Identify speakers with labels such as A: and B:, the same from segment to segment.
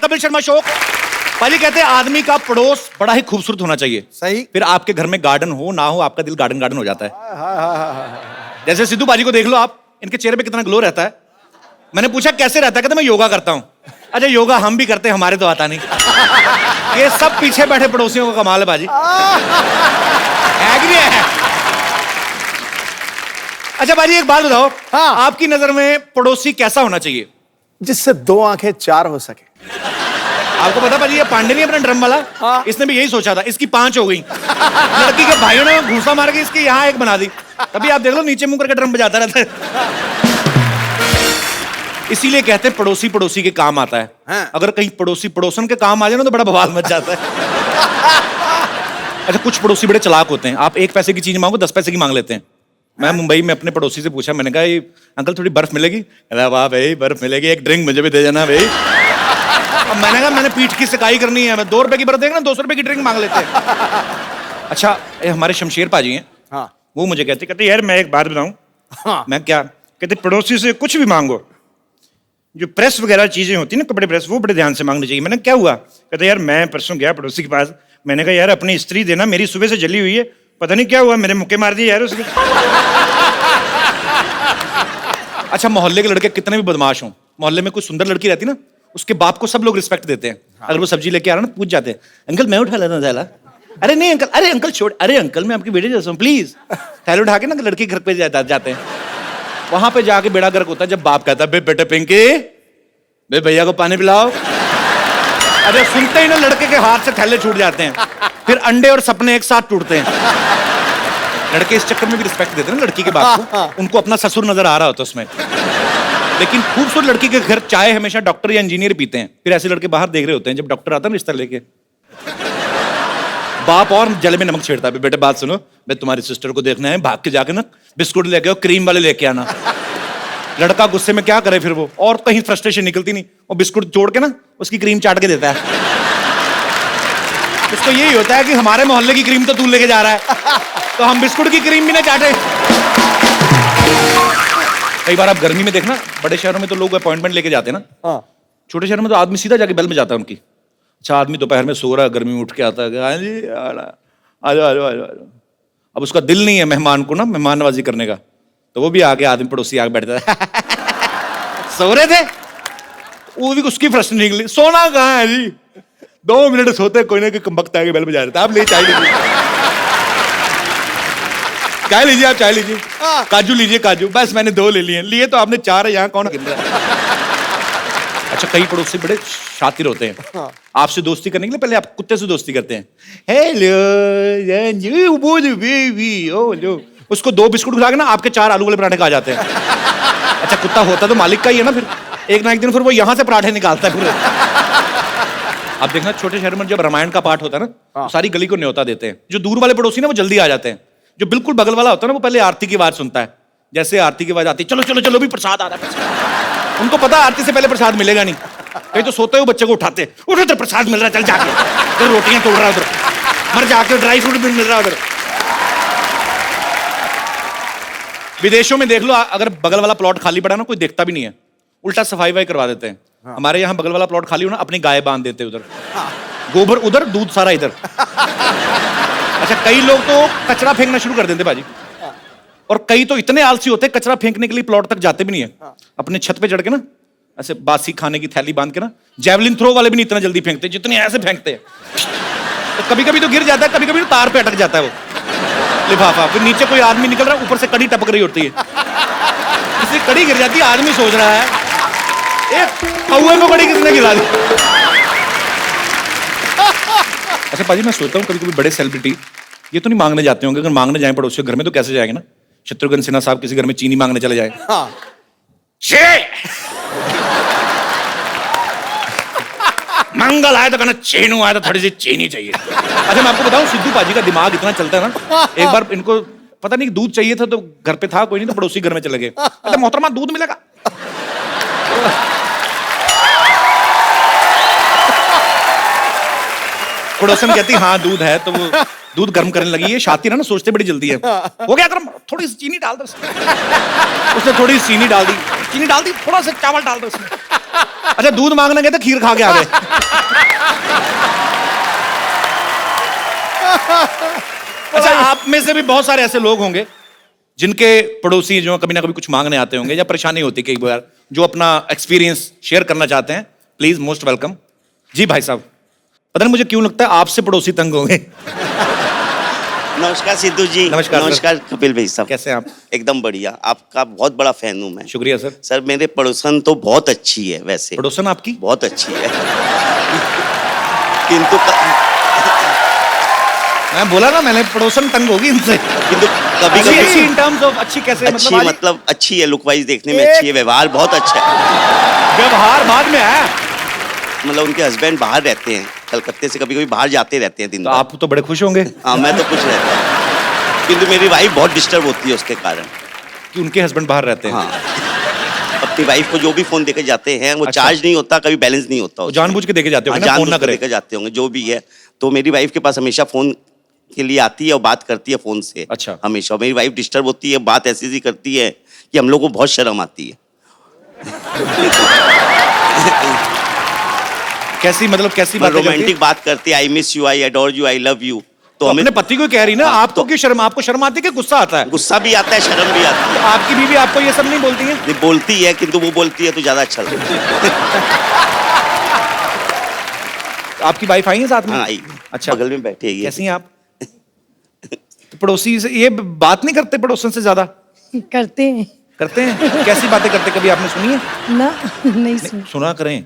A: Kapil Sharma show. पाजी कहते हैं आदमी का पड़ोस बड़ा ही खूबसूरत होना चाहिए।
B: सही।
A: फिर आपके घर में गार्डन हो ना हो, आपका दिल गार्डन गार्डन हो जाता है। जैसे सिद्धू पाजी को देख लो आप, इनके चेहरे पे कितना ग्लो रहता है। मैंने पूछा कैसे रहता है, कहते मैं योगा करता हूँ। अच्छा योगा हम भी करते हैं, हमारे तो आता नहीं। ये सब पीछे बैठे पड़ोसियों का कमाल है पाजी। है कि नहीं है? अच्छा बाजी एक बात बताओ,
B: हाँ।
A: आपकी नजर में पड़ोसी कैसा होना चाहिए?
B: जिससे 2 आंखें 4 हो सके।
A: आपको पता पाजी ये पांडे नहीं अपना ड्रम वाला,
B: हाँ।
A: इसने भी यही सोचा था, इसकी 5 हो गई। लड़की के भाइयों ने घूसा मार के इसकी यहाँ 1 बना दी। तभी आप देख लो नीचे मुंह करके ड्रम बजाता रहता है। इसीलिए कहते हैं पड़ोसी पड़ोसी के काम आता है।
B: हाँ।
A: अगर कहीं पड़ोसी पड़ोसन के काम आ जाए ना तो बड़ा बवाल मच जाता है। अच्छा कुछ पड़ोसी बड़े चालाक होते हैं, आप 1 पैसे की चीज मांगो 10 पैसे की मांग लेते हैं। मैं मुंबई में अपने पड़ोसी से पूछा, मैंने कहा ये अंकल थोड़ी बर्फ मिलेगी? अरे वाह भाई बर्फ मिलेगी, एक ड्रिंक मुझे भी दे देना भाई। अब मैंने कहा मैंने पीठ की सिकाई करनी है, मैं 2 रुपए की बर्फ देगा ना 200 रुपए की ड्रिंक मांग लेते हैं। अच्छा ये हमारे शमशेर पाजी हैं,
B: हाँ।
A: वो मुझे कहते यार मैं एक बात बताऊं।
B: हाँ।
A: मैं क्या कहते, पड़ोसी से कुछ भी मांगो, जो प्रेस वगैरह चीजें होती है ना, कपड़े प्रेस, वो बड़े ध्यान से मांगनी चाहिए। मैंने क्या हुआ? कहते यार मैं परसों गया पड़ोसी के पास, मैंने कहा यार अपनी स्त्री देना, मेरी सुबह से जली हुई है, पता नहीं क्या हुआ, मेरे मुक्के मार दिए यार उसने। अच्छा मोहल्ले के लड़के कितने भी बदमाश हों, मोहल्ले में कोई सुंदर लड़की रहती ना, उसके बाप को सब लोग रिस्पेक्ट देते हैं। अगर वो सब्जी लेके आ रहा ना, पूछ जाते हैं अंकल मैं उठा लेता थैला। अरे नहीं अंकल, अरे अंकल छोड़, अरे अंकल मैं आपकी बेटे जैसा हूँ प्लीज। थैला उठा के ना लड़की घर पे जाते हैं। वहां पे जाके बेड़ा गर्क होता है जब बाप कहता है बेटे पिंकी बे भैया को पानी पिलाओ। अरे सुनते ही ना लड़के के हाथ से थैले छूट जाते हैं, फिर अंडे और सपने एक साथ टूटते हैं। लड़के इस चक्कर में भी रिस्पेक्ट देते हैं ना लड़की के बाप को, उनको अपना ससुर नजर आ रहा होता है उसमें। लेकिन खूबसूरत लड़की के घर चाय हमेशा डॉक्टर या इंजीनियर पीते हैं, फिर ऐसे लड़के बाहर देख रहे होते हैं जब डॉक्टर आता है ना रिश्ता लेके। बाप और जले में नमक छेड़ता है, बेटे बात सुनो, मैं तुम्हारी सिस्टर को देखना है, भाग के जाके ना बिस्कुट लेके आओ, क्रीम वाले लेके आना। लड़का गुस्से में क्या करे फिर वो, और कहीं फ्रस्ट्रेशन निकलती नहीं, वो बिस्कुट जोड़ के ना उसकी क्रीम चाट के देता है। उसको यही होता है कि हमारे मोहल्ले की क्रीम तो तू लेके जा रहा है, तो हम बिस्कुट की क्रीम भी ना चाटे। कई बार आप गर्मी में देखना, बड़े शहरों में तो लोग अपॉइंटमेंट लेके जाते हैं ना,
B: हाँ।
A: छोटे शहरों में तो आदमी सीधा जाके बेल में जाता है उनकी। अच्छा आदमी दोपहर में सो रहा है, गर्मी में उठ के आता है, हाँ जी आ जाओ। अब उसका दिल नहीं है मेहमान को ना मेहमान नवाजी करने का, तो वो भी आके आदमी पड़ोसी आके बैठता है। सो रहे थे, वो भी उसकी प्रश्न निकली, सोना कहाँ है जी? 2 मिनट सोते कोई ना कोई कमबख्त आके बेल बजा देता, आप ले चाय लीजिए। चाय लीजिए, आप चाय लीजिए, काजू लीजिए काजू, बस मैंने 2 ले लिए तो आपने 4 है, यहाँ कौन गिन रहा है? अच्छा कई पड़ोसी बड़े शातिर होते हैं, आपसे दोस्ती करने के लिए पहले आप कुत्ते से दोस्ती करते हैं। हेलो बेबी, उसको 2 बिस्कुट खिला के ना आपके 4 आलू वाले पराठे खा जाते हैं। अच्छा कुत्ता होता तो मालिक का ही है ना, फिर एक ना एक दिन फिर वो यहाँ से पराठे निकालता है पूरे। आप देखना छोटे शहर में जब रामायण का पाठ होता है ना, तो सारी गली को न्योता देते हैं। जो दूर वाले पड़ोसी ना वो जल्दी आ जाते हैं, जो बिल्कुल बगल वाला होता है ना वो पहले आरती की आवाज सुनता है। जैसे आरती की आवाज आती है, चलो चलो चलो भी प्रसाद आ रहा है, उनको पता आरती से पहले प्रसाद मिलेगा नहीं, कहीं तो सोते हुए बच्चे को उठाते, उठो तो प्रसाद मिल रहा है, चल जाके तो रोटियां तोड़ रहा है उधर, मर जाके ड्राई फ्रूट भी मिल रहा है उधर। विदेशों में देख लो, अगर बगल वाला प्लॉट खाली पड़ा ना कोई देखता भी नहीं है, उल्टा सफाई वफाई करवा देते हैं। हमारे यहाँ बगल वाला प्लॉट खाली हो ना, अपनी गाय बांध देते उधर, गोबर उधर दूध सारा इधर। अच्छा कई लोग तो कचरा फेंकना शुरू कर देते बाजी, और कई तो इतने आलसी होते हैं कचरा फेंकने के लिए प्लॉट तक जाते भी नहीं है, अपने छत पे चढ़ के ना ऐसे बासी खाने की थैली बांध के ना, जेवलिन थ्रो वाले भी नहीं इतना जल्दी फेंकते जितने ऐसे फेंकते हैं। तो कभी कभी तो गिर जाता है, कभी कभी तो तार पे अटक जाता है वो लिफाफा, फिर नीचे कोई आदमी निकल रहा है, ऊपर से कड़ी टपक रही होती है, इसलिए कड़ी गिर जाती है, आदमी सोच रहा है कौए को कड़ी किसने गिरा दी। अच्छा पाजी मैं सोचता हूँ कभी कभी बड़े सेलिब्रिटी ये तो नहीं मांगने जाते होंगे, अगर मांगने जाए पड़ोसियों के घर में तो कैसे जाएंगे ना? शत्रुघ्न सिन्हा साहब किसी घर में चीनी मांगने चले जाए, मंगल आया तो कहना चीनू आया तो थोड़ी सी चीनी चाहिए। अच्छा मैं आपको बताऊं सिद्धू पाजी का दिमाग इतना चलता है ना, एक बार इनको पता नहीं दूध चाहिए था तो घर पे था कोई नहीं, तो पड़ोसी घर में चले गए, अच्छा मोहतरमा दूध मिलेगा? पड़ोसन कहती हाँ दूध है, तो वो दूध गर्म करने लगी है, शातिर है ना सोचते बड़ी जल्दी है, हो गया गर्म, थोड़ी सी चीनी डाल दो उसने थोड़ी सी चीनी डाल दी, थोड़ा सा चावल डाल दो उसमें, अच्छा, दूध मांगने गए थे, खीर खा के आ गए। अच्छा, आप में से भी बहुत सारे ऐसे लोग होंगे जिनके पड़ोसी जो कभी ना कभी कुछ मांगने आते होंगे या परेशानी होती कई बार, जो अपना एक्सपीरियंस शेयर करना चाहते हैं। Please, most welcome. जी भाई साहब, पता नहीं मुझे क्यों लगता है आपसे पड़ोसी तंग होंगे।
C: नमस्कार सिद्धू जी।
A: नमस्कार सर।
C: नमस्कार कपिल भाई साहब।
A: कैसे हैं आप?
C: एकदम बढ़िया, आपका बहुत बड़ा फैन हूँ मैं।
A: शुक्रिया सर।
C: सर मेरे पड़ोसन तो बहुत अच्छी है वैसे।
A: पड़ोसन आपकी
C: बहुत अच्छी है। किंतु
A: मैं बोला ना, मैंने पड़ोसन तंग होगी इनसे।
C: कभी
A: अच्छी
C: कभी
A: इन टर्म्स ऑफ अच्छी कैसे?
C: अच्छी
A: आज-
C: मतलब अच्छी है, लुक वाइज देखने में अच्छी है, व्यवहार बहुत अच्छा है।
A: व्यवहार बाद में है।
C: मतलब उनके हस्बैंड बाहर रहते हैं कलकत्ते से, कभी कभी बाहर जाते रहते हैं दिन
A: तो
C: भर।
A: आप तो बड़े खुश होंगे
C: हाँ, मैं तो कुछ रहता हूँ, किंतु मेरी वाइफ बहुत डिस्टर्ब होती है उसके कारण।
A: कि उनके हस्बैंड बाहर रहते हैं।
C: हाँ, अपनी वाइफ को जो भी फोन देके जाते हैं वो
A: अच्छा।
C: चार्ज नहीं होता, कभी बैलेंस नहीं होता
A: वो
C: उसमें।
A: जानबूझ के देके जाते
C: हाँ,
A: होंगे ना, फोन ना
C: जानबूझ के
A: करे।
C: लेकर जाते होंगे जो भी है। तो मेरी वाइफ के पास हमेशा फोन के लिए आती है और बात करती है फोन से।
A: अच्छा।
C: हमेशा मेरी वाइफ डिस्टर्ब होती है, बात ऐसी ऐसी करती है कि हम लोग को बहुत शर्म आती है।
A: कैसी मतलब कैसी बात
C: रोमांटिक बात करती है, I miss you, I adore you, I love you.
A: तो
C: हमें
A: अपने पति को कह रही ना,
C: हाँ,
A: आपको क्यों शर्म? आपको शर्म आती है कि गुस्सा आता है?
C: गुस्सा भी आता है, शर्म भी आती है।
A: आपकी बीवी आपको ये सब नहीं बोलती है?
C: ये बोलती है, किंतु वो बोलती है तो ज्यादा अच्छा लगता है।
A: आपकी वाइफ आई है साथ में?
C: हाँ, आई।
A: अच्छा,
C: बगल में बैठी है ये।
A: कैसी हैं आप? तो पड़ोसी से ये बात नहीं करते पड़ोसन से ज्यादा?
D: करते हैं
A: करते हैं। कैसी बातें करते, कभी आपने सुनी है?
D: ना, नहीं सुन।
A: सुना करें।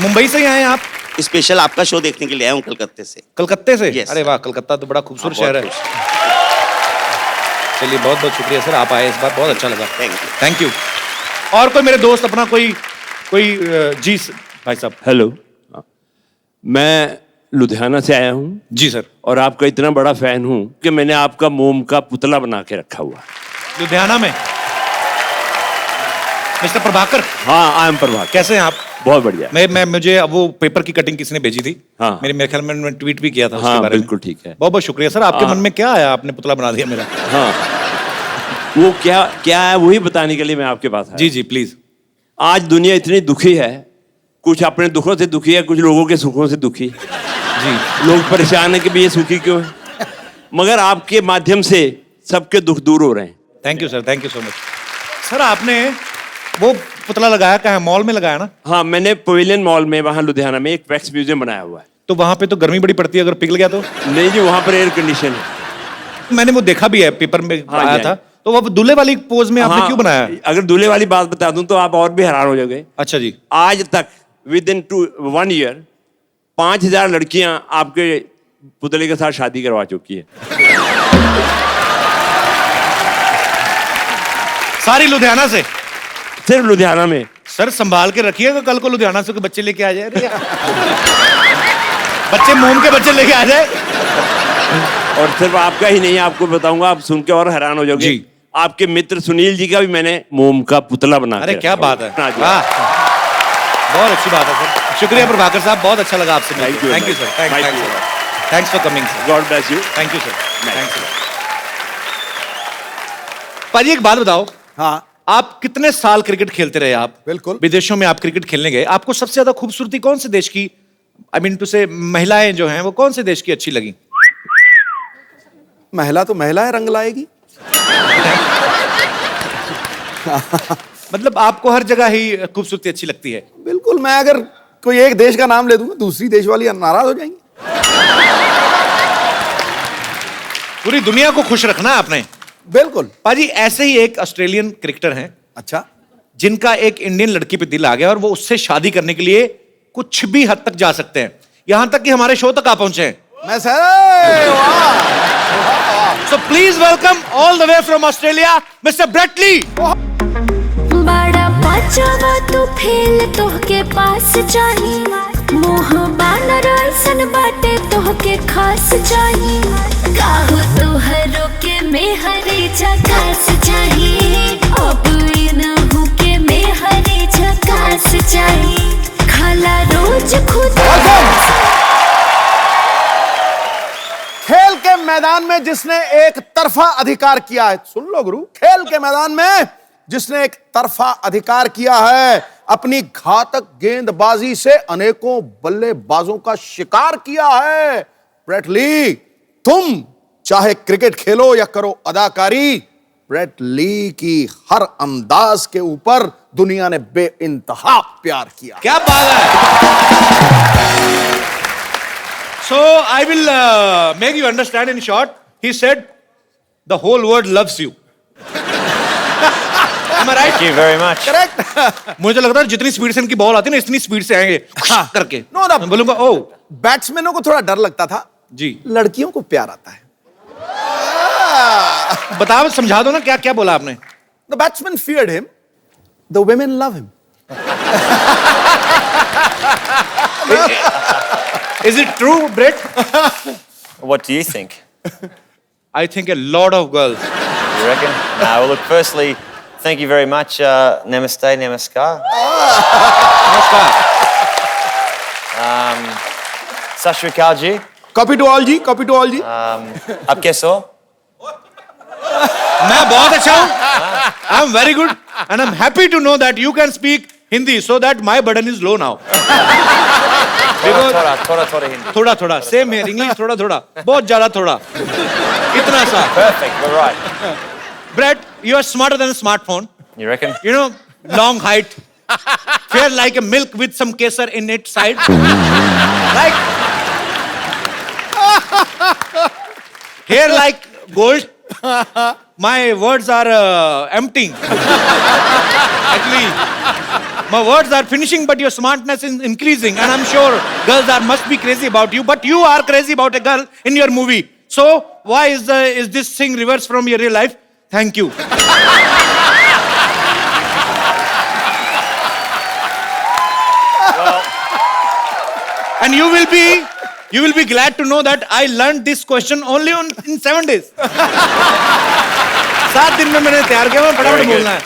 A: मुंबई से ही आए हैं आप?
C: स्पेशल आपका शो देखने के लिए आया हूँ कलकत्ते से।
A: कलकत्ते से?
C: Yes,
A: अरे
C: sir।
A: वाह, कलकत्ता तो बड़ा खूबसूरत
C: हाँ,
A: शहर है।
C: बहुत
A: चलिए, बहुत बहुत शुक्रिया सर, आप आए इस बार, बहुत अच्छा लगा।
C: Thank you।
A: Thank you. और कोई मेरे दोस्त अपना कोई जी भाई साहब।
E: हेलो, मैं लुधियाना से आया हूँ
A: जी सर।
E: और आपका इतना बड़ा फैन हूँ कि मैंने आपका मोम का पुतला बना के रखा हुआ है।
A: लुधियाना में मिस्टर प्रभाकर?
E: हाँ, आई एम प्रभाकर।
A: कैसे हैं आप?
E: बहुत बढ़िया।
A: मैं मुझे अब वो पेपर की कटिंग किसी ने भेजी थी।
E: हाँ।
A: मेरे ख्याल में मैंने ट्वीट भी किया था उसके
E: हाँ,
A: बारे में।
E: बिल्कुल ठीक है।
A: बहुत बहुत शुक्रिया सर। आपके
E: हाँ।
A: मन में क्या आया, आपने पुतला बना दिया मेरा?
E: हाँ, वो क्या क्या है वही बताने के लिए मैं आपके पास आया।
A: जी जी प्लीज।
E: आज दुनिया इतनी दुखी है, कुछ अपने दुखों से दुखी है, कुछ लोगों के सुखों से दुखी।
A: जी
E: लोग परेशान है कि भी ये सुखी क्यों है, मगर आपके माध्यम से सबके दुख दूर हो रहे हैं।
A: Thank you sir, thank you so much. Sir आपने वो पुतला लगाया कहाँ है? मॉल में लगाया ना?
E: हाँ, मैंने पवेलियन मॉल में वहाँ लुधियाना में एक वैक्स म्यूजियम बनाया हुआ है।
A: तो वहां पे तो गर्मी बड़ी पड़ती है, अगर पिघल गया तो?
E: नहीं जी, वहाँ पर एयर कंडीशन है।
A: मैंने वो देखा भी है, पेपर में
E: हाँ,
A: आया
E: जी,
A: था। तो वो दूल्हे वाली पोज में आपने
E: हाँ,
A: क्यों बनाया?
E: अगर दूल्हे वाली बात बता दूं तो आप और भी हैरान हो जाओगे।
A: अच्छा जी।
E: आज तक विद इन 1 ईयर 5000 लड़कियां आपके पुतले के साथ शादी करवा चुकी है।
A: सारी लुधियाना से?
E: सिर्फ लुधियाना में।
A: सर संभाल के रखिएगा, कल को लुधियाना से कोई बच्चे लेके आ जाए। अरे बच्चे मोम के बच्चे लेके आ जाए।
E: और सिर्फ आपका ही नहीं, आपको बताऊंगा, आप सुन के और हैरान हो जाओगे।
A: जी।
E: आपके मित्र सुनील जी का भी मैंने मोम का पुतला बना
A: अरे
E: के
A: क्या
E: रखा
A: बात
E: हुआ
A: है,
E: हाँ जी।
A: वाह, बहुत अच्छी बात है सर। शुक्रिया प्रभाकर साहब, बहुत अच्छा लगा आपसे
E: Thank you,
A: thank you sir,
E: Thank you.
A: Thanks for coming sir.
E: God bless you.
A: Thank you sir, thanks. पाजी एक बात बताओ,
B: हाँ,
A: आप कितने साल क्रिकेट खेलते रहे? आप
B: बिल्कुल।
A: विदेशों में आप क्रिकेट खेलने गए, आपको सबसे ज्यादा खूबसूरती कौन से देश की, आई मीन टू से महिलाएं जो हैं वो कौन से देश की अच्छी लगी?
B: महिला तो महिला है, रंग लाएगी।
A: मतलब आपको हर जगह ही खूबसूरती अच्छी लगती है?
B: बिल्कुल, मैं अगर कोई एक देश का नाम ले दूंगा, दूसरी देश वाली नाराज हो जाएंगी।
A: पूरी दुनिया को खुश रखना है आपने।
B: बिल्कुल।
A: पाजी ऐसे ही एक ऑस्ट्रेलियन क्रिकेटर हैं
B: अच्छा,
A: जिनका एक इंडियन लड़की पे दिल आ गया और वो उससे शादी करने के लिए कुछ भी हद तक जा सकते हैं, यहां तक कि हमारे शो तक आ पहुंचे हैं।
B: मैं सर, वाह।
A: So please welcome all the way from Australia mister Brett Lee.
F: बड़ा पाचवा तू फेल तोहके पास चाही, मोह बानर ऐसन बाटे तोहके खास चाही, काहो तोहरो के मेहरी झकास चाही, अब इनहु के मेहरी झकास चाही, खाला रोज खुद।
B: खेल के मैदान में जिसने एक तरफा अधिकार किया है, सुन लो गुरु, खेल के मैदान में जिसने एक तरफा अधिकार किया है, अपनी घातक गेंदबाजी से अनेकों बल्लेबाजों का शिकार किया है। ब्रेट ली, तुम चाहे क्रिकेट खेलो या करो अदाकारी, ब्रेट ली की हर अंदाज के ऊपर दुनिया ने बेइंतहा प्यार किया।
A: क्या बात है। So I will make you understand in short. He said, the whole world loves you. Am I right?
G: Thank you very much.
B: Correct.
A: मुझे लगता है जितनी स्पीड से इनकी बॉल आती है ना, इतनी स्पीड से आएंगे करके।
B: No, no.
A: मैं बोलूंगा ओ
B: बैट्समैनों को थोड़ा डर लगता था,
A: जी।
B: लड़कियों को प्यार आता है।
A: बताओ, समझा दो ना, क्या क्या बोला आपने?
B: The batsman feared him. The women love him.
A: Is it true, Brett?
G: What do you think?
A: I think a lot of girls.
G: You reckon? No, well, look, firstly, thank you very much. Namaste, namaskar.
A: नमस्कार।
G: Sat Shri Akal ji.
B: Copy to all ji, copy to all ji.
G: Aap kaise ho?
A: मैं बहुत अच्छा हूँ। I'm very good and I'm happy to know that you can speak Hindi so that my burden is low now.
G: Thoda Hindi.
A: थोड़ा थोड़ा same है, English थोड़ा थोड़ा, बहुत ज्यादा थोड़ा, इतना सा।
G: Perfect, we're right.
A: Brett, you are smarter than a smartphone.
G: You reckon?
A: You know, long height, fair like a milk with some kesar in its side. Like hair like gold. My words are emptying. Actually, my words are finishing, but your smartness is increasing, and I'm sure girls must be crazy about you. But you are crazy about a girl in your movie. So why is this thing reversed from your real life? Thank you. And you will be glad to know that I learned this question only in 7 days. 7 दिन में मैंने तैयार किया, मैं फटाफट बोलना है.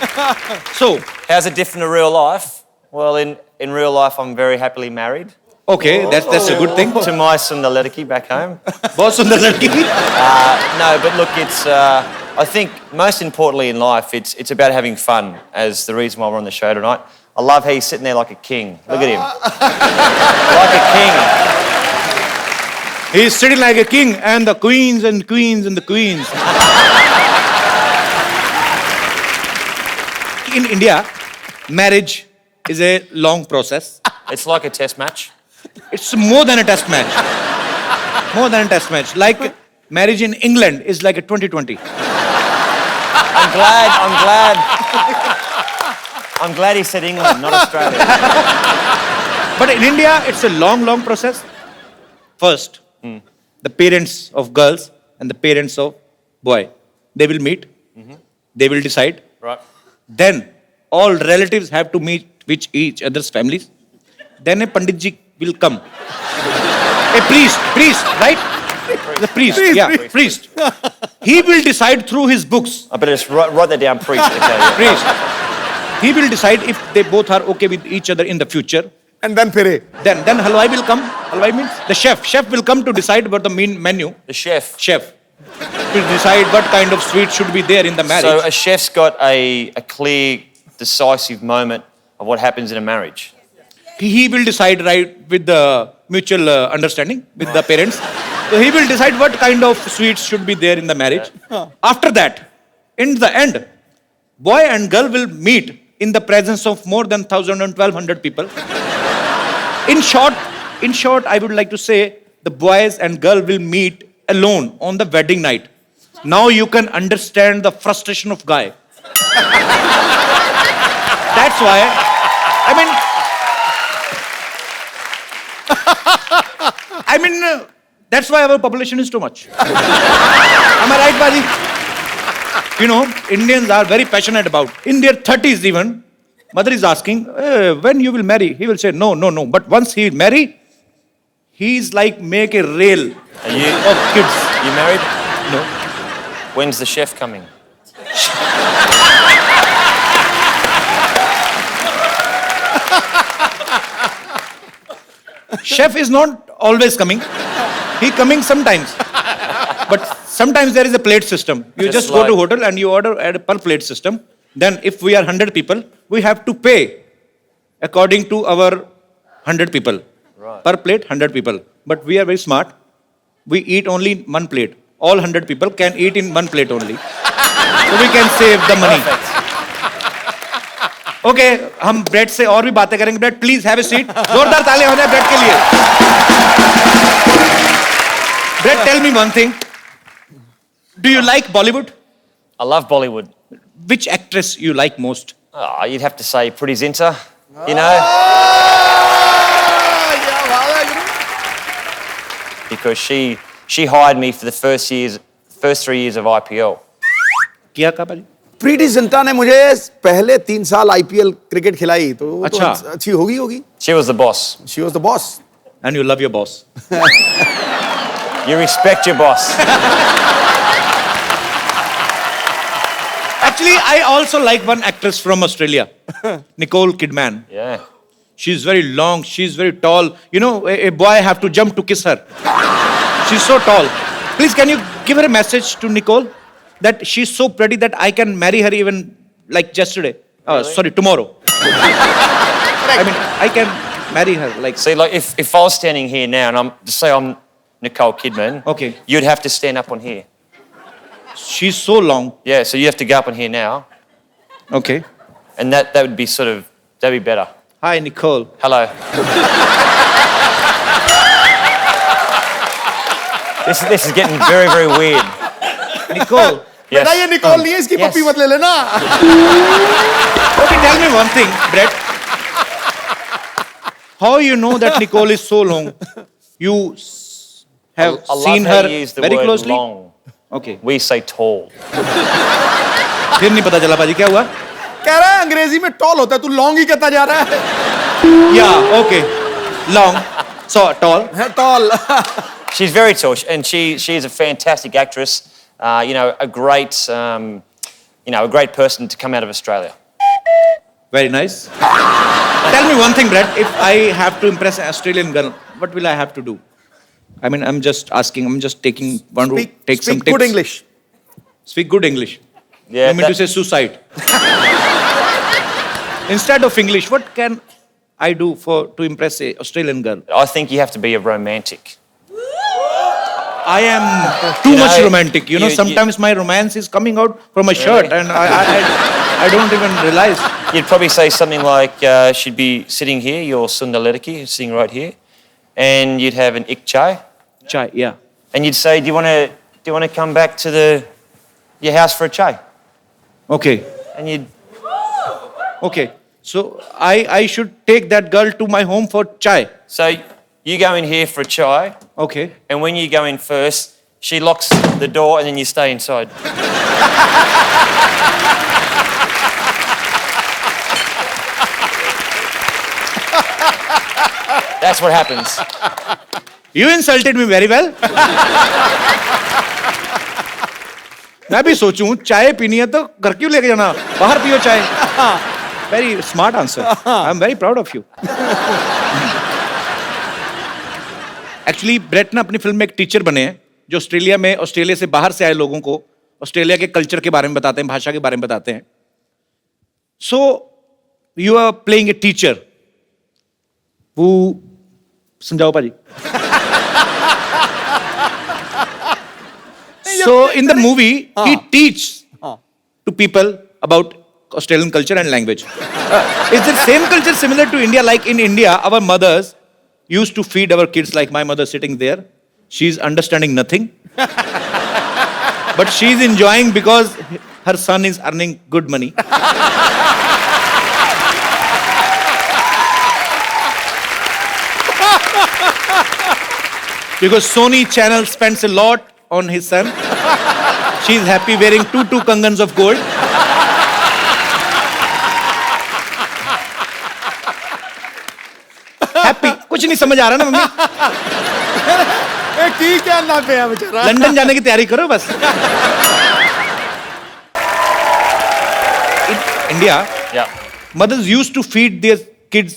A: So,
G: How's it different to real life? Well, in real life, I'm very happily married
A: okay, that's a good thing.
G: to my Sundar Ledaki back home.
A: बहुत सुंदर लड़की थी.
G: No, but look, it's. I think most importantly in life, it's about having fun. As the reason why we're on the show tonight, I love how he's sitting there like a king. Look at him, like a king.
A: He's sitting like a king, and the queens and queens and the queens. In India, marriage is a long process.
G: It's like a test match.
A: It's more than a test match. More than a test match. Like marriage in England is like a 2020.
G: I'm glad he said England, not Australia.
A: But in India, it's a long, long process. First, the parents of girls and the parents of boy, they will meet. They will decide.
G: Right.
A: Then all relatives have to meet with each other's families. Then a Pandit ji will come. A priest, right? The priest, priest. He will decide through his books.
G: I better just write that down, priest. Okay, yeah.
A: Priest. He will decide if they both are okay with each other in the future.
B: And then फिरे।
A: Then halwai will come. Halwai means the chef. Chef will come to decide about the main menu.
G: The chef.
A: Chef will decide what kind of sweet should be there in the marriage.
G: So a chef's got a clear, decisive moment of what happens in a marriage.
A: He will decide right with the mutual understanding with the parents. So he will decide what kind of sweets should be there in the marriage. After that, in the end, boy and girl will meet in the presence of more than 1,000 and 1,200 people. In short, I would like to say the boys and girl will meet alone on the wedding night. Now you can understand the frustration of guy. That's why, that's why our population is too much. Am I right, Baji? You know, Indians are very passionate about. In their 30s even, mother is asking, when you will marry? He will say, no. But once he will marry, he's like make a rail of kids.
G: You married?
A: No.
G: When's the chef coming?
A: Chef is not always coming. He coming sometimes. But sometimes there is a plate system. You just go to hotel and you order at a per plate system. Then if we are 100 people, we have to pay according to our 100 people.
G: Right.
A: Per plate, 100 people. But we are very smart. We eat only in one plate. All 100 people can eat in one plate only. So we can save the money. Okay, हम Brett से और भी बातें करेंगे. Brett, please have a seat. जोरदार ताली हो जाए ब्रेड के लिए. Brett, tell me one thing. Do you like Bollywood?
G: I love Bollywood.
A: Which actress you like most?
G: Oh, you'd have to say Pretty Zinta, you know, because she hired me for the first 3 years of IPL.
A: किया का भाई?
B: प्रीति जिंटा ने मुझे पहले 3 साल IPL cricket खिलाई, तो वो
A: अच्छा.
B: तो अच्छी होगी.
G: She was the boss.
B: She was the boss.
A: And you love your boss.
G: You respect your boss.
A: Actually, I also like one actress from Australia, Nicole Kidman.
G: Yeah.
A: She's very long, she's very tall. You know, a boy have to jump to kiss her. She's so tall. Please, can you give her a message to Nicole that she's so pretty that I can marry her even like yesterday? Sorry, tomorrow. I mean, I can marry her like.
G: See, like if I was standing here now and I'm Nicole Kidman,
A: Okay.
G: you'd have to stand up on here.
A: She's so long.
G: Yeah, so you have to go up on here now,
A: Okay.
G: and that would be that'd be better.
A: Hi, Nicole.
G: Hello. This is getting very, very weird.
A: Nicole.
G: Yes.
B: बेटा ये Nicol नहीं है, इसकी
G: Yes.
B: पप्पी मत ले लेना.
A: Okay, tell me one thing, Brett. How you know that Nicole is so long? You have
G: I love
A: seen
G: how
A: her
G: you use the
A: very
G: word
A: closely?
G: long.
A: Okay.
G: We say tall.
A: फिर नहीं पता चला पाजी क्या हुआ?
B: कह रहा है अंग्रेजी में टॉल होता है, तू लॉन्ग ही कहता जा रहा है.
A: Yeah, okay. Long. So tall.
B: Tall.
G: She's very tall, and she is a fantastic actress. You know, a great a great person to come out of Australia.
A: Very nice. Tell me one thing, Brett. If I have to impress an Australian girl, what will I have to do? I mean, I'm just asking. I'm just taking one route. Take some
B: Speak
A: tips.
B: good English.
A: Speak good English.
G: Yeah.
A: You mean to say suicide? Instead of English, what can I do to impress a Australian girl?
G: I think you have to be a romantic.
A: I am too much
G: know,
A: romantic. You know,
G: you-
A: sometimes my romance is coming out from my shirt,
G: Really?
A: and I don't even realize.
G: You'd probably say something like, she'd be sitting here, your Sundalediki, sitting right here, and you'd have an ik chai,
A: Chai, yeah.
G: and you'd say, do you want to come back to your house for a chai?
A: Okay,
G: And you'd,
A: okay. So I should take that girl to my home for chai.
G: so you go in here for a chai,
A: Okay.
G: and when you go in first, she locks the door, and then you stay inside. That's what happens.
A: You insulted me very well. मैं भी सोचूं चाय पीनी है तो घर क्यों लेके जाना, बाहर पियो चाय. Very smart answer. I'm very proud of you. Actually, Brett ना अपनी फिल्म में एक टीचर बने हैं जो ऑस्ट्रेलिया से बाहर से आए लोगों को ऑस्ट्रेलिया के कल्चर के बारे में बताते हैं, भाषा के बारे में बताते हैं. So you are playing a teacher who, समझाओ पाजी. So in the movie, he teaches to people about Australian culture and language. Is the same culture similar to India? Like in India, our mothers used to feed our kids like my mother sitting there. She's understanding nothing. But she's enjoying because her son is earning good money. Because Sony Channel spends a lot on his son. She's happy wearing two kangans of gold. Happy. कुछ नहीं समझ आ रहा ना mummy.
B: की क्या ना पे है बेचारा.
A: लंदन जाने की तैयारी करो बस. In India,
G: Yeah.
A: mothers used to feed their kids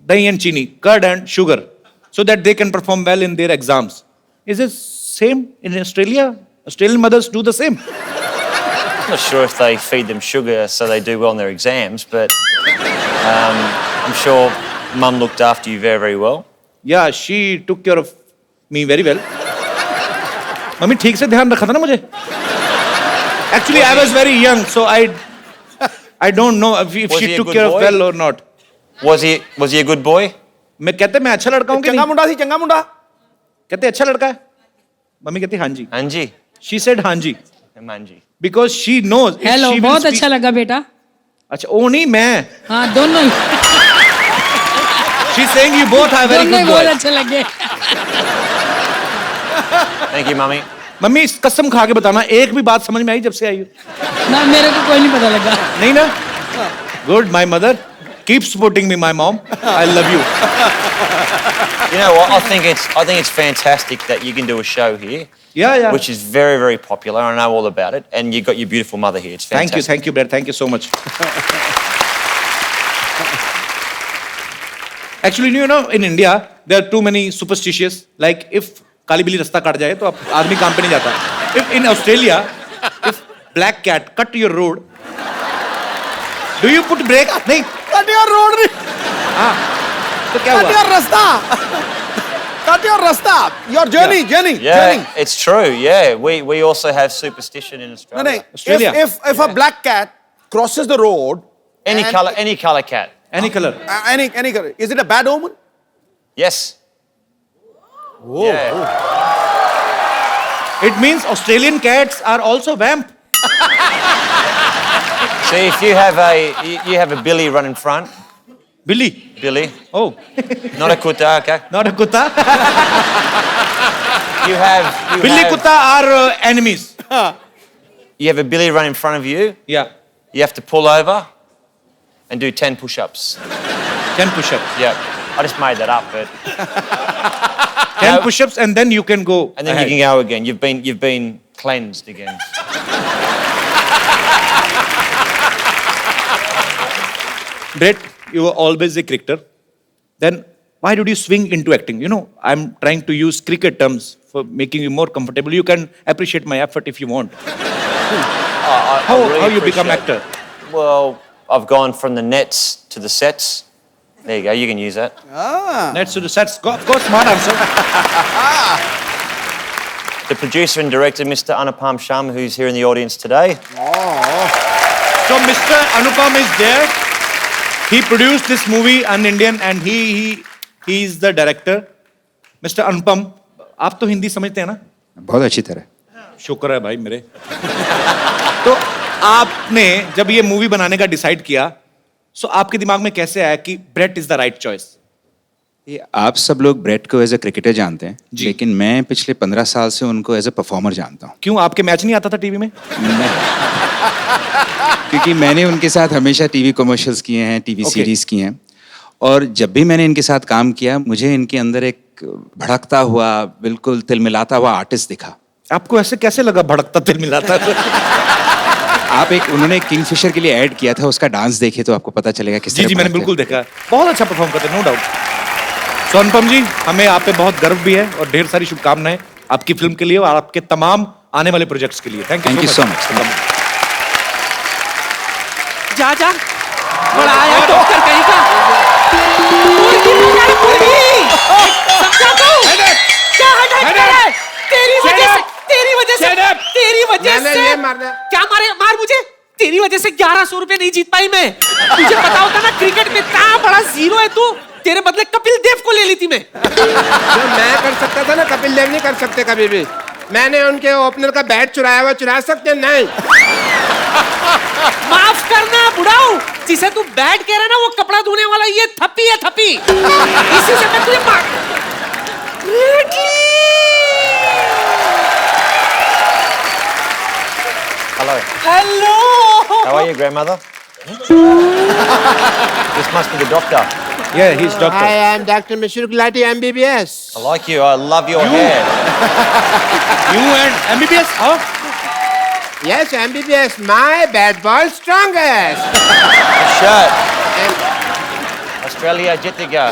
A: dahi and chini, curd and sugar, so that they can perform well in their exams. Is it same in Australia? Australian mothers do the same.
G: I'm not sure if they feed them sugar so they do well in their exams, but I'm sure Mum looked after you very, very well.
A: Yeah, she took care of me very well. Mummy ठीक से ध्यान रखा था ना मुझे. Actually, I was very young, so I don't know if
G: Was
A: she
G: he a
A: took
G: good
A: care of
G: boy?
A: well or not.
G: Was he a good boy?
A: मैं कहते मैं अच्छा लड़का हूँ कि
B: चंगा
A: नहीं?
B: मुंडा थी, चंगा मुंडा.
A: कहते अच्छा लड़का है. मम्मी कहती हाँ जी.
G: Anji.
A: She said हाँ जी
G: Manji.
A: because she knows. if
D: hello,
A: she will
D: बहुत
A: speak-
D: अच्छा लगा बेटा.
A: अच्छा वो नहीं मैं.
D: हाँ दोनों ही
A: She's saying you both are very
D: दोनों ही
A: good
D: बहुत
A: boys.
D: अच्छे लगे.
G: Thank you, Mummy.
A: मम्मी इस कसम खा के बताना एक भी बात समझ में आई जब से आई हो?
D: ना मेरे को कोई नहीं पता लगा.
A: नहीं ना? Good, my mother. Keep supporting me, my mom. I love you.
G: You know what? I think it's fantastic that you can do a show here,
A: Yeah, yeah.
G: which is very, very popular. I know all about it, and you've got your beautiful mother here. It's fantastic.
A: Thank you, Brad. Thank you so much. Actually, you know, in India, there are too many superstitious. Like, if काली बिल्ली रास्ता काट जाए तो आप आदमी काम पे नहीं जाता. If in Australia, if black cat cut your road, do you put brake? नहीं.
B: Cut your road नहीं.
A: हाँ. तो क्या
B: Cut
A: हुआ?
B: your rasta. Cut your rasta. Your journey, journey,
G: Yeah,
B: journey.
G: it's true. Yeah, we also have superstition in
B: No,
G: Australia.
B: no.
A: Australia.
B: If a black cat crosses the road,
G: Any
B: and-
G: color cat.
A: Any color.
B: any color, is it a bad omen?
G: Yes. Yeah.
A: It means Australian cats are also vamp.
G: See, if you have a billy run in front,
A: Billy.
G: Billy,
A: Oh,
G: not a kutta, okay?
A: not a kutta. Billy
G: have
A: kutta are enemies.
G: you have a billy run in front of you.
A: Yeah.
G: You have to pull over and do 10 push-ups.
A: 10 push-ups.
G: Yeah, I just made that up, but
A: 10
G: No.
A: push-ups and then you can go.
G: and then
A: ahead.
G: you can go again. You've been cleansed again.
A: Brett, you were always a cricketer. Then why did you swing into acting? You know, I'm trying to use cricket terms for making you more comfortable. You can appreciate my effort if you want.
G: I
A: How
G: really
A: you become
G: appreciate
A: actor?
G: it. Well, I've gone from the nets to the sets. There you go. You can use that.
A: Let's do the sets. Of course, smart answer.
G: The producer and director, Mr. Anupam Sharma, who's here in the audience today.
A: So Mr. Anupam is there. He produced this movie, An Indian, and he is the director. Mr. Anupam, आप तो हिंदी समझते हैं ना?
H: बहुत अच्छी तरह.
A: शुक्र है भाई मेरे. तो आपने जब ये मूवी बनाने का डिसाइड किया, सो आपके दिमाग में कैसे आया कि Brett is the right choice?
H: ये आप सब लोग ब्रेट को एज ए क्रिकेटर जानते हैं,
A: जी.
H: लेकिन मैं पिछले 15 साल से उनको एज ए परफॉर्मर जानता हूँ.
A: क्यों आपके मैच नहीं आता था टीवी में?
H: क्योंकि मैंने उनके साथ हमेशा टीवी कमर्शियल्स किए हैं, टीवी
A: Okay.
H: सीरीज किए हैं, और जब भी मैंने इनके साथ काम किया मुझे इनके अंदर एक भड़कता हुआ, बिल्कुल तिलमिलाता हुआ आर्टिस्ट दिखा.
A: आपको ऐसे कैसे लगा भड़कता तिल मिलाता?
H: आप उन्होंने किंगफिशर के लिए ऐड किया था, उसका डांस देखे तो आपको पता चलेगा किस
A: जी
H: तरह
A: जी मैंने
H: भड़कते
A: बिल्कुल देखा. बहुत अच्छा परफॉर्म करते, नो डाउट. सो अनुपम जी, हमें आप पे बहुत गर्व भी है और ढेर सारी शुभकामनाएं आपकी फिल्म के लिए और आपके तमाम आने वाले प्रोजेक्ट्स के लिए. Thank you
H: so much.
I: जा जा बड़ा आया डॉक्टर कहीं का मुर्गी बना मुर्गी समझा तू क्या हटाए तेरी वजह से क्या मार मुझे तेरी वजह से 1100 रुपए नहीं जीत पाई मैं. तुझे पता होता ना क्रिकेट में इतना बड़ा जीरो है तू. तेरे बदले कपिल देव को ले ली थी मैं.
J: जो मैं कर सकता था ना कपिल देव नहीं कर सकते कभी भी. मैंने उनके ओपनर का बैट चुरा सकते नहीं.
I: माफ करना बुढ़ाऊ, जिसे तू बैट कह रहा है ना वो कपड़ा धोने वाला ये थप्पी है थप्पी. इसी से मैं तुझे मार.
G: Hello.
I: Hello.
G: How are you, grandmother? This must be the doctor.
A: Yeah, he's doctor.
J: I am Dr. Mishra Gulati, MBBS.
G: I like you. I love your hair.
A: You and MBBS? How?
J: Yes, MBBS, my bad ball strongest.
G: Shirt. Australia Jitiga.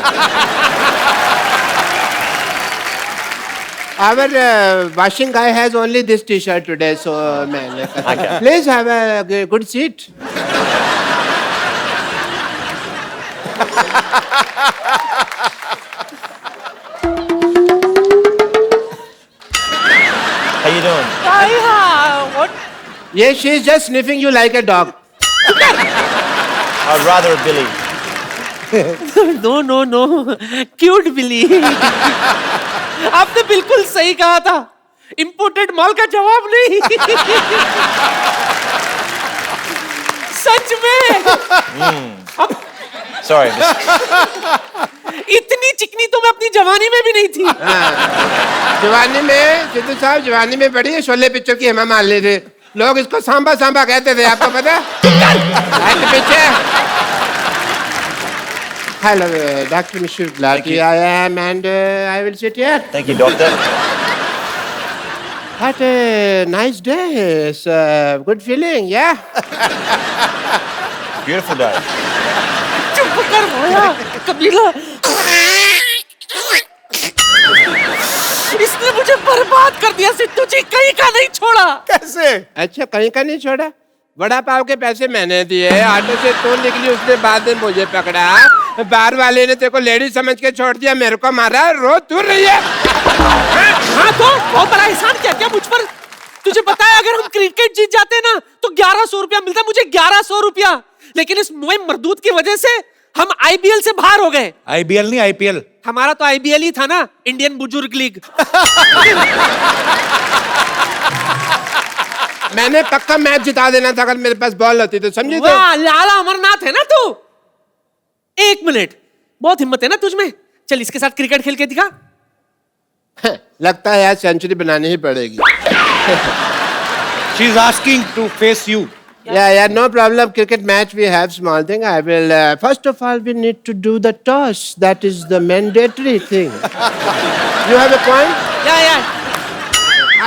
J: Our washing guy has only this T-shirt today, so man,
G: Okay.
J: please have a good seat.
G: How you doing?
I: What?
J: Yes, she's just sniffing you like a dog.
G: I'd rather a Billy.
I: No. Cute Billy. आपने बिल्कुल सही कहा था। Imported माल का जवाब नहीं। सच में। अब
G: Sorry.
I: इतनी चिकनी तो मैं अपनी जवानी में भी नहीं थी।
J: जवानी में सिद्धू साहब जवानी में बड़ी है शोले पिक्चर की हेमा मालिनी थे लोग इसको सांबा सांबा कहते थे आपको पता है हट पीछे hello doctor Mishra glad I am and I will sit here
G: Thank you, doctor.
J: what a nice day it's a good feeling yeah
G: Beautiful day.
I: चुप कर भैया कबीला। इसने मुझे बर्बाद कर दिया सिद्धू जी कहीं का नहीं छोड़ा।
B: कैसे?
J: अच्छा कहीं का नहीं छोड़ा बड़ा पाव के पैसे मैंने दिए ऑटो से तू निकली उसने बाद में मुझे पकड़ा बार वाले ने तेरे को लेडी समझ के छोड़ दिया मेरे को मारा रो तू रही है
I: हाँ तो बहुत बड़ा एहसान किया क्या मुझ पर। तुझे पता है अगर हम क्रिकेट जीत जाते ना तो 1100 रुपया मिलता मुझे 1100 रुपया लेकिन इस मोए मरदूत की वजह से हम आईबीएल से बाहर हो गए।
A: आईबीएल नहीं आईपीएल।
I: हमारा तो आईबीएल ही था ना इंडियन बुजुर्ग लीग।
J: मैंने पक्का मैच जिता देना था अगर मेरे पास बॉल होती तो समझी तो
I: वाह लाला अमरनाथ है ना तू। एक मिनट बहुत हिम्मत है ना तुझ में चल इसके साथ क्रिकेट खेल के दिखा।
J: लगता है यार सेंचुरी बनानी ही पड़ेगी
A: she is asking to face you.
J: yeah no problem cricket match we have small thing I will first of all we need to do the toss that is the mandatory thing you have a point
I: yeah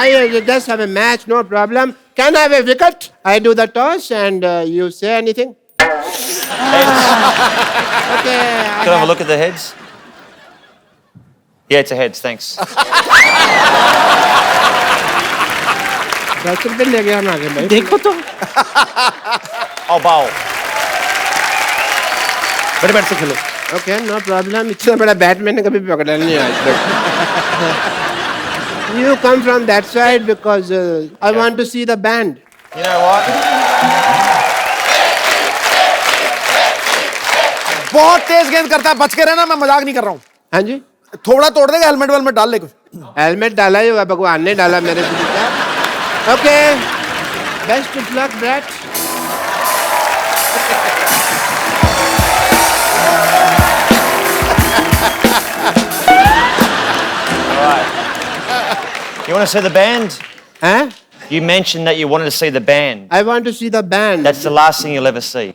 J: I just have a match no problem can I have a wicket I do the toss and you say anything
G: Heads.
J: okay
G: Can I have a look at the heads? Yeah, it's a heads, thanks.
J: 10 रुपए ले गया हम आगे भाई
I: देखो तो
G: I'll bowl.
A: बड़े bat से खेलो।
J: okay no problem इतना बड़ा बैट मैंने कभी पकड़ा नहीं आज तक you come from that side because I want to see the band
G: You know what?
B: बहुत तेज गेंद करता है बच के रहना मैं मजाक नहीं कर रहा हूँ
J: हाँ जी
B: थोड़ा तोड़ देगा हेलमेट वेलमेट डाल ले कुछ
J: हेलमेट डाला ही हुआ भगवान ने डाला मेरे को okay best of luck brat
G: You want to see the band?
J: Huh?
G: You mentioned that you wanted to see the band.
J: I want to see the band.
G: That's the last thing you'll ever see.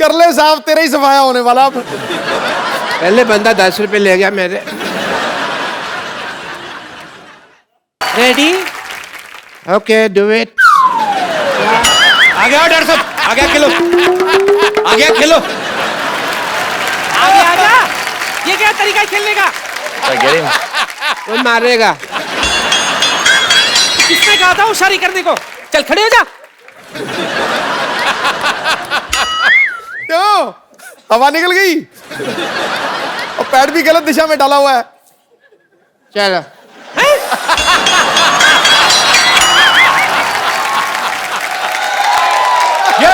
B: कर ले साहब तेरा ही सफाया होने वाला अब
J: पहले बंदा 10 रुपए ले गया मेरे
I: रेडी
J: ओके डू इट
A: आ गया डर सब आ गया खेलो आ गया खेलो।
I: आगे आजा ये क्या तरीका है खेलने का।
G: So get him.
J: वो मारेगा
I: किसने कहा था होशियारी करने को। चल खड़े हो जा।
B: क्यों हवा निकल गई और पैड भी गलत दिशा में डाला हुआ है
J: चलो
A: ये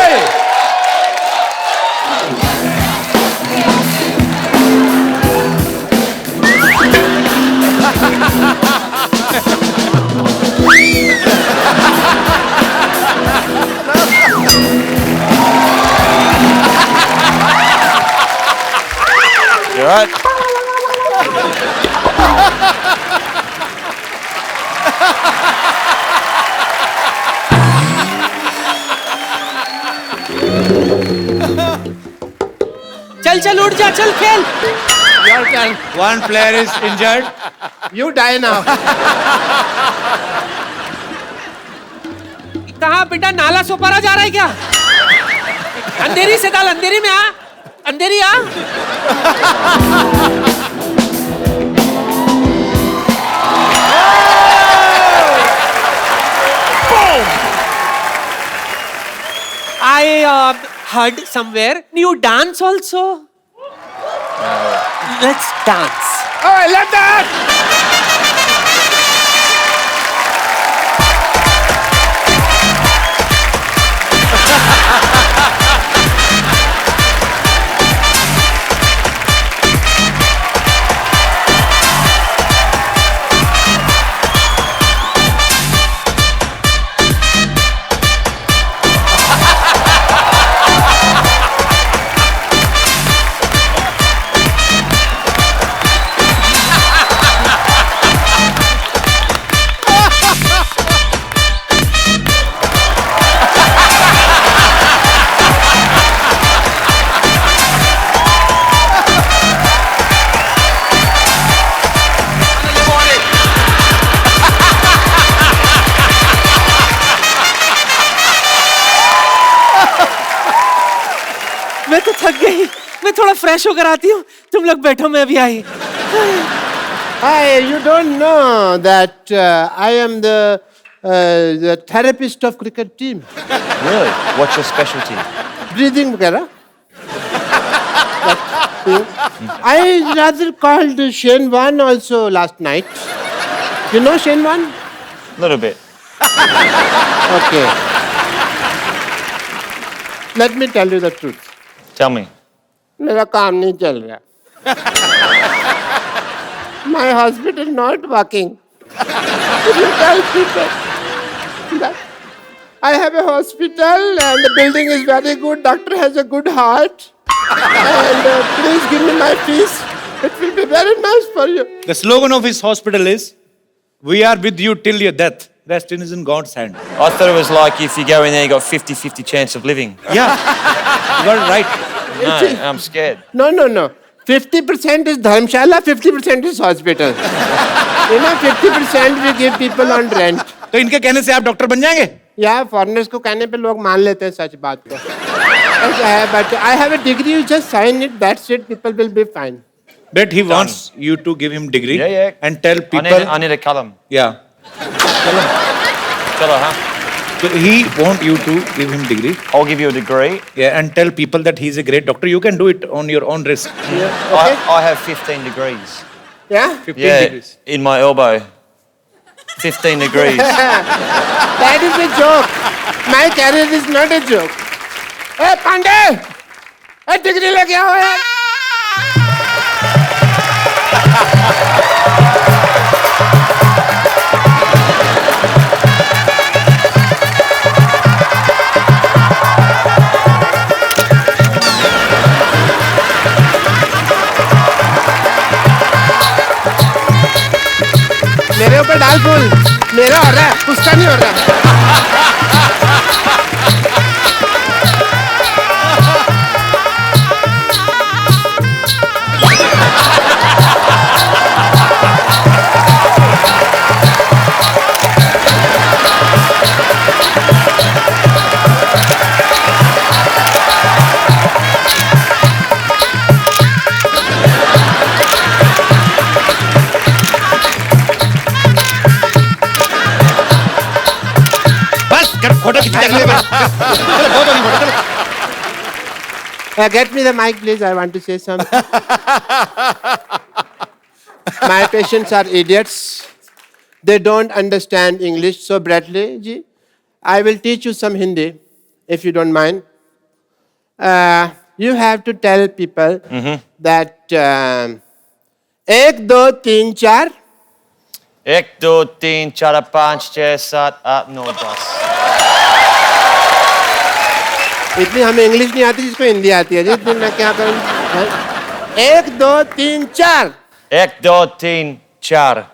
G: You alright?
I: चल चल उठ जा चल खेल।
A: one player is injured
J: You die now.
I: कहाँ बेटा नाला सोपारा जा रहा है क्या? अंधेरी से डाल, अंधेरी में आ, अंधेरी आ. I heard somewhere you dance also. Let's dance.
J: Oh, I love that.
I: मैं तो थक गई, मैं थोड़ा फ्रेश होकर आती हूँ, तुम लोग बैठो, मैं अभी आई.
J: Hi, you don't know that I am the therapist of cricket team.
G: Really? What's your specialty?
J: Breathing वगैरह. I rather called Shane Warne also last night. You know Shane Warne?
G: Little bit.
J: Okay. Let me tell you the truth.
G: Tell me.
J: मेरा काम नहीं चल रहा. My hospital not working. You tell people that I have a hospital and the building is very good. Doctor has a good heart. And please give me my fees. It will be very nice for you.
A: The slogan of his hospital is, "We are with you till your death. Rest is in God's hand."
G: I thought it was like if you go in there, you got 50-50 chance of living.
A: Yeah, you got it right.
G: No, I'm scared.
J: No. 50% is Dharmshala, 50% is hospital. You know, 50% we give people on rent.
A: तो इनके कहने से आप doctor बन जाएंगे?
J: या foreigners को कहने पे लोग मान लेते हैं सच बात को. ऐसा है, but I have a degree, you just sign it, that's it, people will be fine.
A: But he wants you to give him degree
G: Yeah.
A: and tell people.
G: I need a column.
A: Yeah.
G: Chalo, huh?
A: So he want you to give him degree.
G: I'll give you a degree.
A: Yeah, and tell people that he's a great doctor. You can do it on your own risk.
J: Okay?
G: I have 15 degrees.
J: Yeah?
A: 15 degrees.
G: In my elbow. 15 degrees.
J: That is a joke. My career is not a joke. Hey, Pandey! Hey, degree लेके आओ यार. मेरे ऊपर डाल फूल. मेरा हो रहा है, उसका नहीं हो रहा.
A: बस कर फोटो खींच चलो बहुत होगी फोटो चलो.
J: Get me the mic, please. I want to say something. My patients are idiots. They don't understand English. So, Bradley ji, I will teach you some Hindi, if you don't mind. You have to tell people that 1, 2, 3, 4.
G: 1, 2, 3, 4, 5, 6, 7, 8, 9, 10.
J: इतनी हमें English नहीं आती जिसको हिंदी आती है. जितनी मैं क्या करूँ? 1, 2, 3, 4.
G: 1, 2, 3, 4.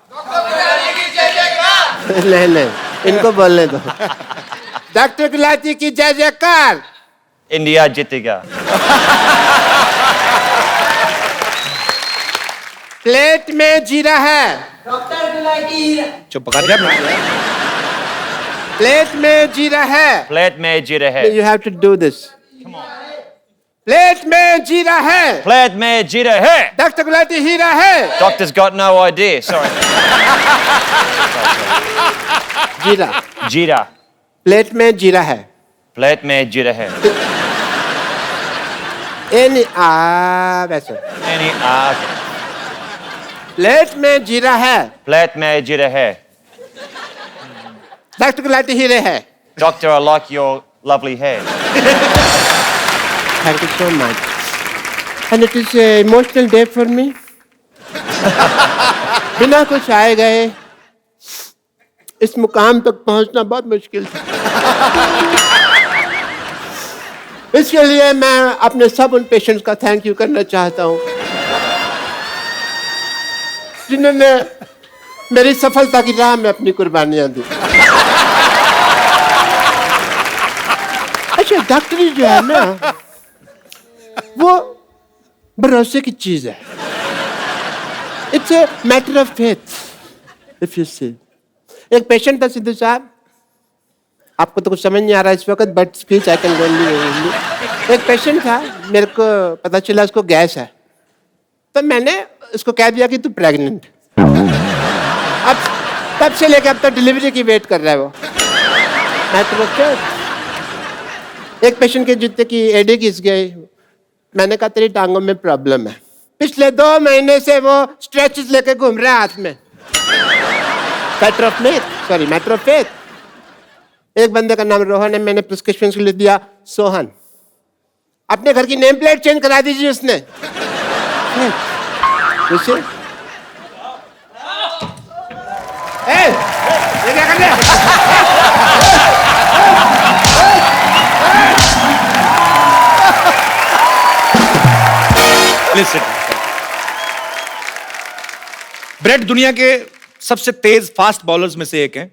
J: नहीं, इनको बोलने दो. डॉक्टर गुलाटी की जय जयकार.
G: India, जीतेगा.
J: प्लेट में जीरा है।
A: चुप कर जा।
J: प्लेट में जीरा है।
G: Plate में जीरा है.
J: You have to do this. Plate में जीरा है।
G: Plate में जीरा है.
J: डॉक्टर गुलाटी हीरा है।
G: Doctor's got no idea. Sorry.
J: जीरा।
G: Jeera.
J: प्लेट में जीरा है।
G: Plate में जीरा है.
J: वैसे
G: Any okay.
J: प्लेट में जीरा है।
G: Plate में जीरा है.
J: डॉक्टर गुलाटी हीरे है।
G: Doctor, I like your lovely hair.
J: Thank you so much. And it is an emotional day for me. बिना कुछ आए गए इस मुकाम तक पहुंचना बहुत मुश्किल था। इसके लिए मैं अपने सब उन पेशेंट्स का थैंक यू करना चाहता हूं जिन्होंने मेरी सफलता की राह में अपनी कुर्बानियां दी। अच्छा, डॉक्टरी जो है ना वो भरोसे की चीज है। It's a matter of faith if you see. एक पेशेंट था सिद्धू साहब, आपको तो कुछ समझ नहीं आ रहा इस वक्त, बट स्पीच आई कैन गोली। एक पेशेंट था, मेरे को पता चला उसको गैस है, तो मैंने उसको कह दिया कि तू प्रेग्नेंट। अब तब से लेकर अब तक डिलीवरी की वेट कर रहा है वो। Matter of faith. एक पेशेंट के जूते की एडी घिस गई, मैंने कहा तेरी टांगों में प्रॉब्लम है। पिछले 2 महीने से वो स्ट्रेचेस लेके घूम रहा है हाथ में। Matter of faith. एक बंदे का नाम रोहन है, मैंने प्रिस्क्रिप्शन के लिए दिया सोहन। अपने घर की नेम प्लेट चेंज करा दीजिए उसने। ये क्या कर रहे
A: ब्रेट दुनिया के सबसे तेज फास्ट बॉलर्स में से एक है।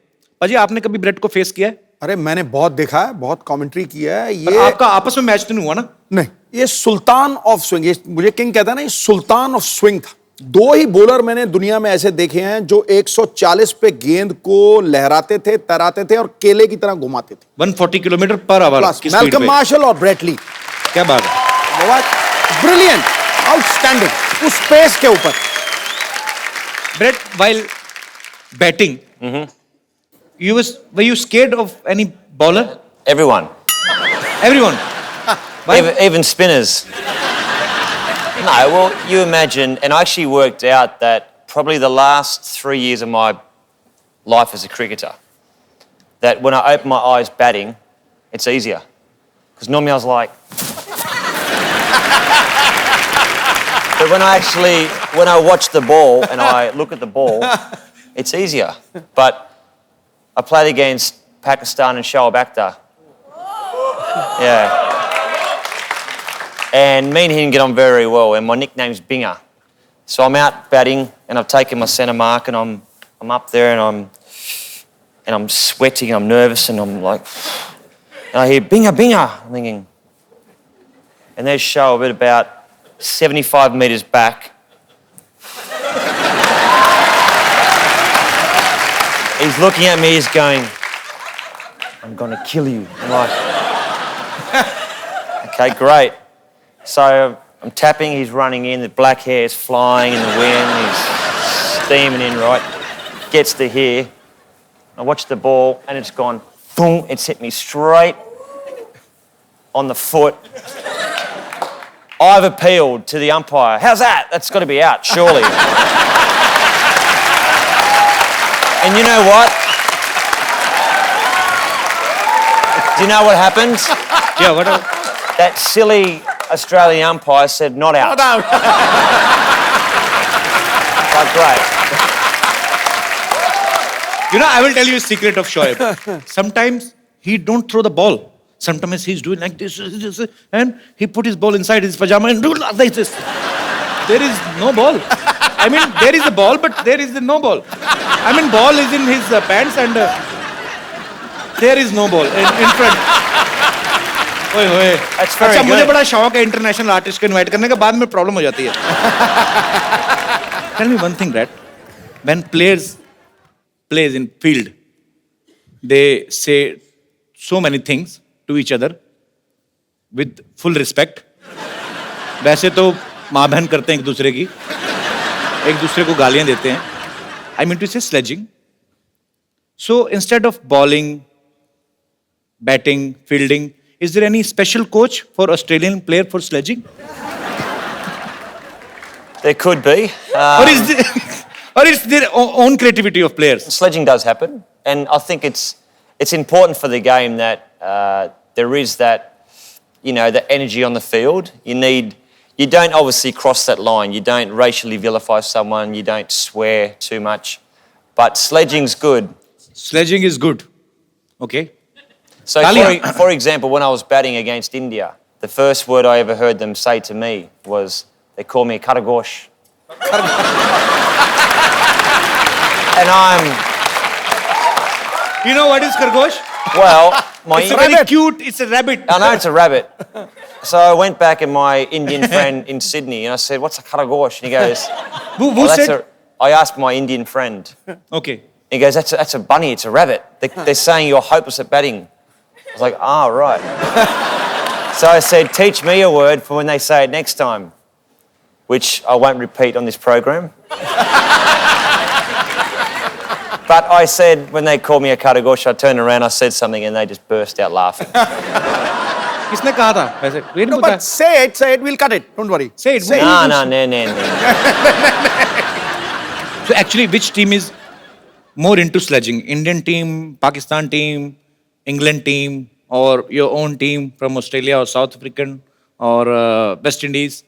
A: पाजी, आपने कभी ब्रेट को फेस किया है?
B: अरे मैंने बहुत देखा है, बहुत कमेंट्री किया है।
A: ये आपका आपस में मैच तो नहीं हुआ ना?
B: नहीं, ये सुल्तान ऑफ स्विंग, ये मुझे किंग कहता है ना, ये सुल्तान ऑफ स्विंग था। 2 ही बॉलर मैंने दुनिया में ऐसे देखे हैं जो 140 पे गेंद को लहराते थे, तराते थे और केले की तरह घुमाते थे।
A: 140 kilometre per hour.
B: Malcolm Marshall और ब्रेट ली।
A: क्या बात है,
B: ब्रिलियंट, आउटस्टैंडिंग उस पेस के ऊपर।
A: Brett, while batting, were you scared of any bowler?
G: Everyone.
A: Everyone. Why?
G: Even spinners. No, well, you imagine, and I actually worked out that probably the last 3 years of my life as a cricketer, that when I open my eyes batting, it's easier. Because normally I was like... But when I watch the ball and I look at the ball, it's easier. But I played against Pakistan and Shoaib Akhtar. Yeah. And me and him get on very well, and my nickname's Binger. So I'm out batting, and I've taken my centre mark, and I'm up there, and I'm sweating, I'm nervous, and I'm like, and I hear Binger, Binger. I'm thinking, and there's Shoaib at about 75 metres back. He's looking at me, he's going, I'm gonna kill you. I'm like, okay, great. So I'm tapping, he's running in, the black hair is flying in the wind, he's steaming in, right? Gets to here. I watch the ball and it's gone, boom, it's hit me straight on the foot. I've appealed to the umpire. How's that? That's got to be out, surely. And you know what? Do you know what happened?
A: Yeah, what?
G: That silly Australian umpire said not out.
J: Not out.
G: Like, great.
A: You know, I will tell you a secret of Shoaib. Sometimes he don't throw the ball. Sometimes he's doing like this, and he put his ball inside his pajama and do like this. There is no ball. I mean, there is a ball, but there is no ball. I mean, ball is in his pants and there is no ball in front. ओए होए। अच्छा, मुझे बड़ा शौक है international artist को invite करने का, बाद में प्रॉब्लम हो जाती है। Tell me one thing, Brett. When players plays in field, they say so many things to each other with full respect. वैसे तो माँ बहन करते हैं एक दूसरे को गालियां देते हैं. I mean to say sledging. So instead of bowling, batting, fielding, is there any special coach for Australian player for sledging?
G: There could be.
A: Or is their own creativity of players?
G: Sledging does happen, and I think it's important for the game that there is that, the energy on the field. You don't obviously cross that line. You don't racially vilify someone. You don't swear too much. But sledging's good.
A: Sledging is good. Okay.
G: So,
A: Talia.
G: for example, when I was batting against India, the first word I ever heard them say to me was, they call me Karagosh. And
A: You know what is Khargosh?
G: well,
A: It's a very cute, it's a rabbit.
G: I know it's a rabbit. So I went back and my Indian friend in Sydney and I said, what's a Karagosh? And he goes,
A: Who said?
G: I asked my Indian friend.
A: Okay.
G: He goes, that's a bunny, it's a rabbit. They're saying you're hopeless at batting. I was like, right. So I said, teach me a word for when they say it next time, which I won't repeat on this program. But I said, when they called me a Karagosh, I turned around, I said something, and they just burst out laughing.
A: किसने कहा था वैसे? ये नहीं
B: No,
A: पता.
B: but say it, we'll cut it. Don't worry.
A: Say it.
G: No.
A: So actually, which team is more into sledging? Indian team, Pakistan team, England team, or your own team from Australia or South African or West Indies?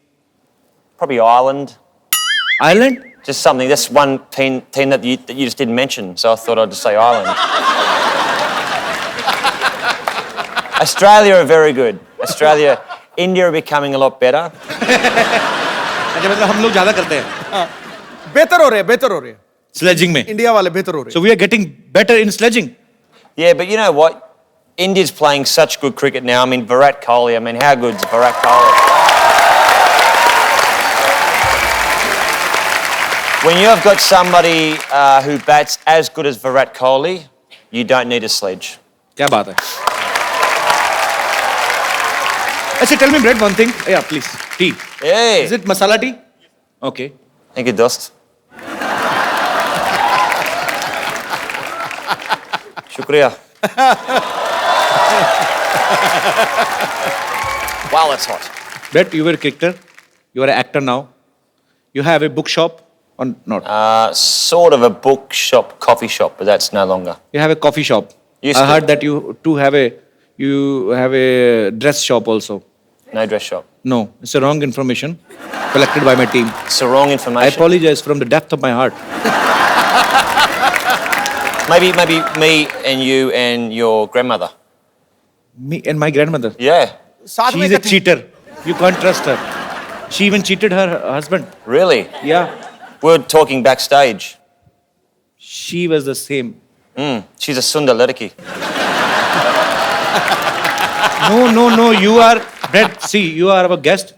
G: Probably Ireland.
A: Ireland?
G: Just something. That's one team that you just didn't mention, so I thought I'd just say Ireland. Australia are very good. India are becoming a lot better.
A: अच्छा मतलब हम लोग ज़्यादा करते हैं.
B: बेहतर हो रहे हैं.
A: Sledging में.
B: इंडिया वाले बेहतर हो रहे हैं.
A: So we are getting better in sledging.
G: Yeah, but you know what? India's playing such good cricket now. I mean, Virat Kohli. I mean, how good's Virat Kohli? When you have got somebody who bats as good as Virat Kohli, you don't need a sledge.
A: क्या बात है? अच्छा, tell me, Brett, one thing. Yeah, please. Tea.
G: Hey.
A: Is it masala tea? Okay.
G: Thank you, Dost. Shukriya. Wow, that's hot.
A: Brett, you were a cricketer. You are an actor now. You have a bookshop or not?
G: Sort of a bookshop, coffee shop, but that's no longer.
A: You have a coffee shop.
G: Used
A: I
G: to.
A: heard that you have a dress shop also.
G: No dress shop.
A: No, it's a wrong information collected by my team.
G: It's the wrong
A: I
G: information.
A: apologize from the depth of my heart.
G: Maybe me and you and your grandmother.
A: Me and my grandmother.
G: Yeah.
B: साथ में
A: She's a
B: इकट्ठे-
A: cheater. You can't trust her. She even cheated her husband.
G: Really?
A: Yeah.
G: We were talking backstage.
A: She was the same.
G: She's a Sundar Ladaki.
A: No. You are, Brett, see, you are our guest.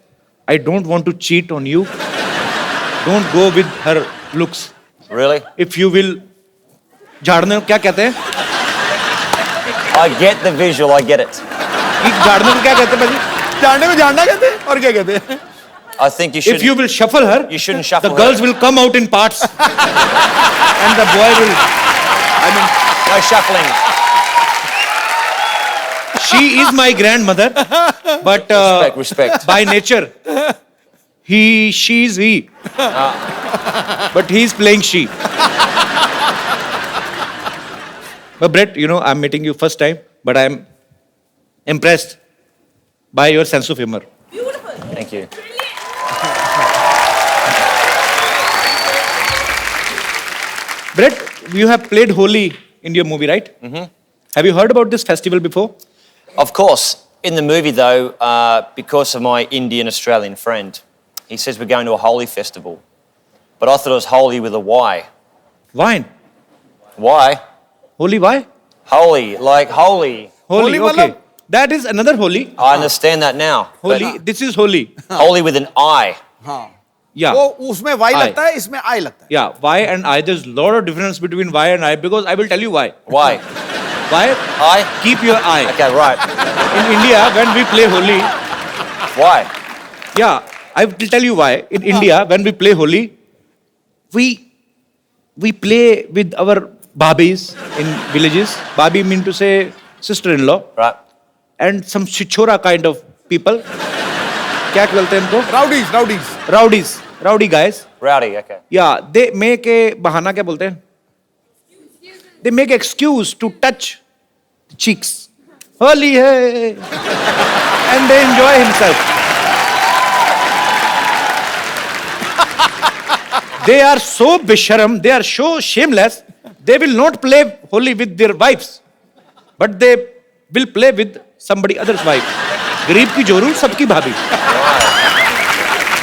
A: I don't want to cheat on you. Don't go with her looks.
G: Really?
A: If you will, झाड़ने को क्या कहते हैं?
G: I get the visual, I get it.
A: झाड़ने को क्या कहते हैं भाजी?
B: जानने में जानना कहते हैं और क्या कहते हैं?
G: I think you should.
A: If you will shuffle her,
G: You shouldn't shuffle
A: the
G: her.
A: girls will come out in parts. And the boy will,
G: No shuffling.
A: she is my grandmother, but
G: Respect.
A: by nature, she is he. But he is playing she. But Brett, I'm meeting you first time, but I'm impressed by your sense of humor.
G: Thank you.
A: Brett, you have played Holi in your movie, right? Mm-hmm. Have you heard about this festival before?
G: Of course. In the movie, though, because of my Indian-Australian friend, he says we're going to a Holi festival. But I thought it was Holi with a Y.
A: Wine.
G: Why?
A: Holi, why?
G: Holy, like holy.
A: Holi,
B: Holi
A: okay.
B: matlab?
A: That is another Holi.
G: I understand that now. but
A: Holi, this is Holi.
G: Holy with an I.
A: Yeah.
B: वो उसमें Y
A: I.
B: लगता है, इसमें आई लगता है.
A: Yeah, Y and I. There's a lot of difference between Y and I because I will tell you why.
G: Why?
A: Why?
G: I?
A: Keep your eye.
G: Okay, right.
A: In India, when we play Holi,
G: Why?
A: yeah, I will tell you why. In India, when we play Holi, we play with our babis in villages. Babi mean to say sister-in-law.
G: Right.
A: And some chichora kind of people. क्या बोलते हैं इनको?
B: Rowdies.
A: Rowdy guys.
G: Rowdy, okay.
A: Yeah, they make a बहाना क्या बोलते हैं? They make excuse to touch the cheeks. Holi है, and they enjoy himself. They are so bisharam, they are so shameless. They will not play Holi with their wives, but they will play with somebody other's wife. गरीब की जोरू सबकी भाभी.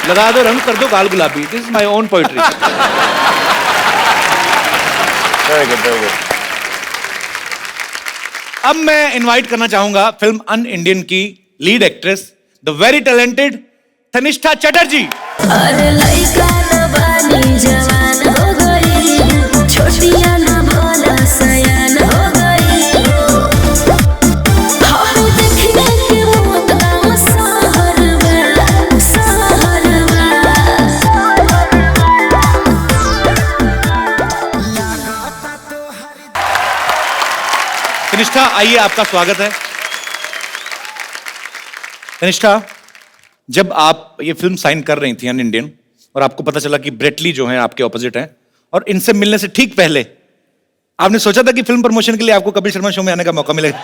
A: लगा दो रंग कर दो गाल गुलाबी. This is my own poetry.
G: Very good, very good.
A: अब मैं इनवाइट करना चाहूंगा फिल्म अन इंडियन की lead actress the very talented Tanishtha Chatterjee.
F: अरे लइका न बानी जवान हो गई, छोटिया न भोला सयान हो गई. हम देखने के मौत का सहरवा.
A: तनिष्ठा आइए, आपका स्वागत है. तनिष्ठा, जब आप ये फिल्म साइन कर रही थी अन इंडियन और आपको पता चला कि ब्रेट ली जो है आपके ऑपोजिट हैं और इनसे मिलने से ठीक पहले आपने सोचा था कि फिल्म प्रमोशन के लिए आपको कपिल शर्मा शो में आने का मौका मिलेगा?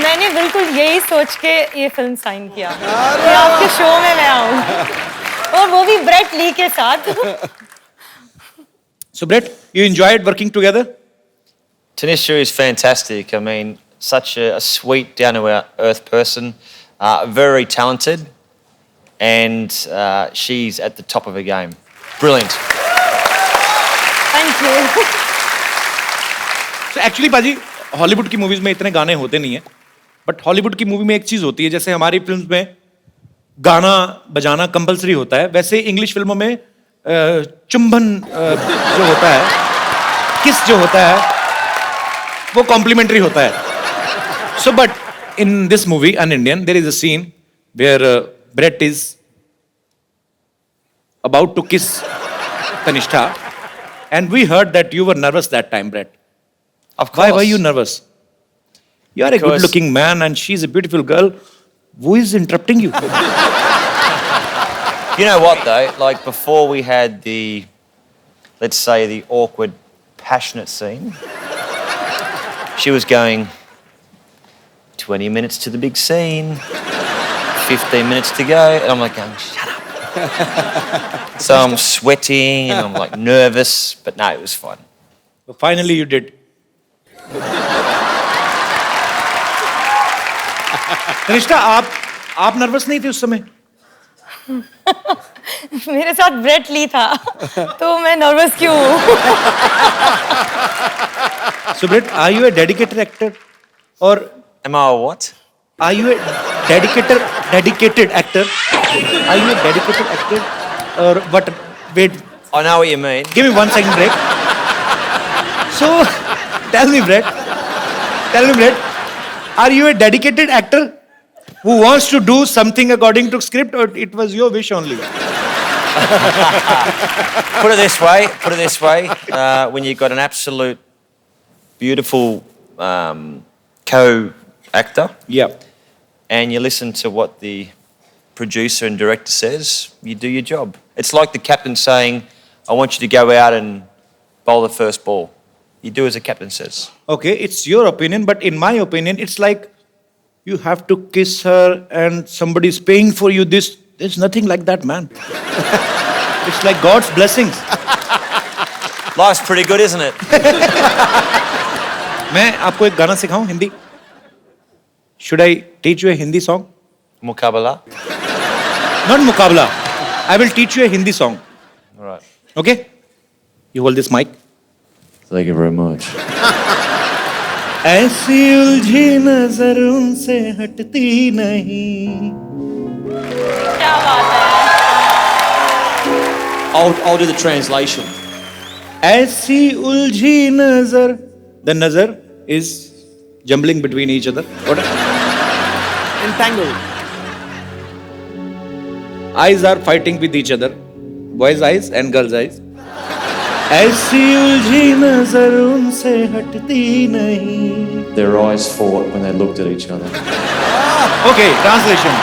I: मैंने बिल्कुल यही सोच के ये फिल्म साइन किया कि आपके शो में मैं आऊं, और वो भी ब्रेट ली के साथ.
A: So Brett, you enjoyed working together?
G: Tanisha is fantastic. I mean, such a sweet, down-to-earth person, very talented, and she's at the top of her game. Brilliant.
I: Thank you.
A: So actually पाजी, Hollywood की movies में इतने गाने होते नहीं है, but Hollywood की movie में एक चीज होती है, जैसे हमारी फिल्म्स में गाना बजाना कंपलसरी होता है, वैसे इंग्लिश फिल्मों में चुंबन जो होता है, किस जो होता है, वो कॉम्प्लीमेंट्री होता है. So but in this movie UnIndian there is a scene where Brett is about to kiss Tannishtha and we heard that you were nervous that time. Brett,
G: Of course.
A: why were you nervous? You are a
G: Because-
A: good looking man and she's a beautiful girl. Who is interrupting you?
G: You know what, though? Like, before we had the, let's say, the awkward, passionate scene, she was going, 20 minutes to the big scene, 15 minutes to go, and I'm like going, shut up. So I'm sweating, and I'm like nervous, but no, it was fun.
A: So finally you did. Tanishtha, आप nervous नहीं थे उस समय?
I: मेरे साथ Brett Lee था, तो मैं नर्वस क्यों हूँ?
A: So Brett, are you a dedicated actor? Or
G: Am I a what?
A: are you a dedicated actor? Are you a dedicated actor? Or what? Wait,
G: I know what you mean.
A: give me 1 second break. So, tell me Brett, are you a dedicated actor who wants to do something according to script, or it was your wish only?
G: Put it this way, when you've got an absolute beautiful co-actor,
A: Yeah.
G: and you listen to what the producer and director says, you do your job. It's like the captain saying, I want you to go out and bowl the first ball. You do as the captain says.
A: Okay, it's your opinion, but in my opinion, it's like you have to kiss her and somebody's paying for you this. There's nothing like that, man. It's like God's blessings.
G: Life's pretty good, isn't it?
A: मैं आपको एक गाना सिखाऊं Hindi? Should I teach you a Hindi song?
G: Mukabala.
A: Not मुकाबला. I will teach you a Hindi song.
G: All right.
A: Okay? You hold this mic.
G: Thank you very much.
A: ऐसी उलझी नजर उनसे हटती नहीं,
G: I'll do the translation.
A: ऐसी उलझी नजर. The nazar is jumbling between each other. What?
B: Entangled.
A: Eyes are fighting with each other. Boys' eyes and girls' eyes. ऐसी उलझी नजर उनसे हटती नहीं.
G: Their eyes fought when they looked at each other.
A: Okay, translation.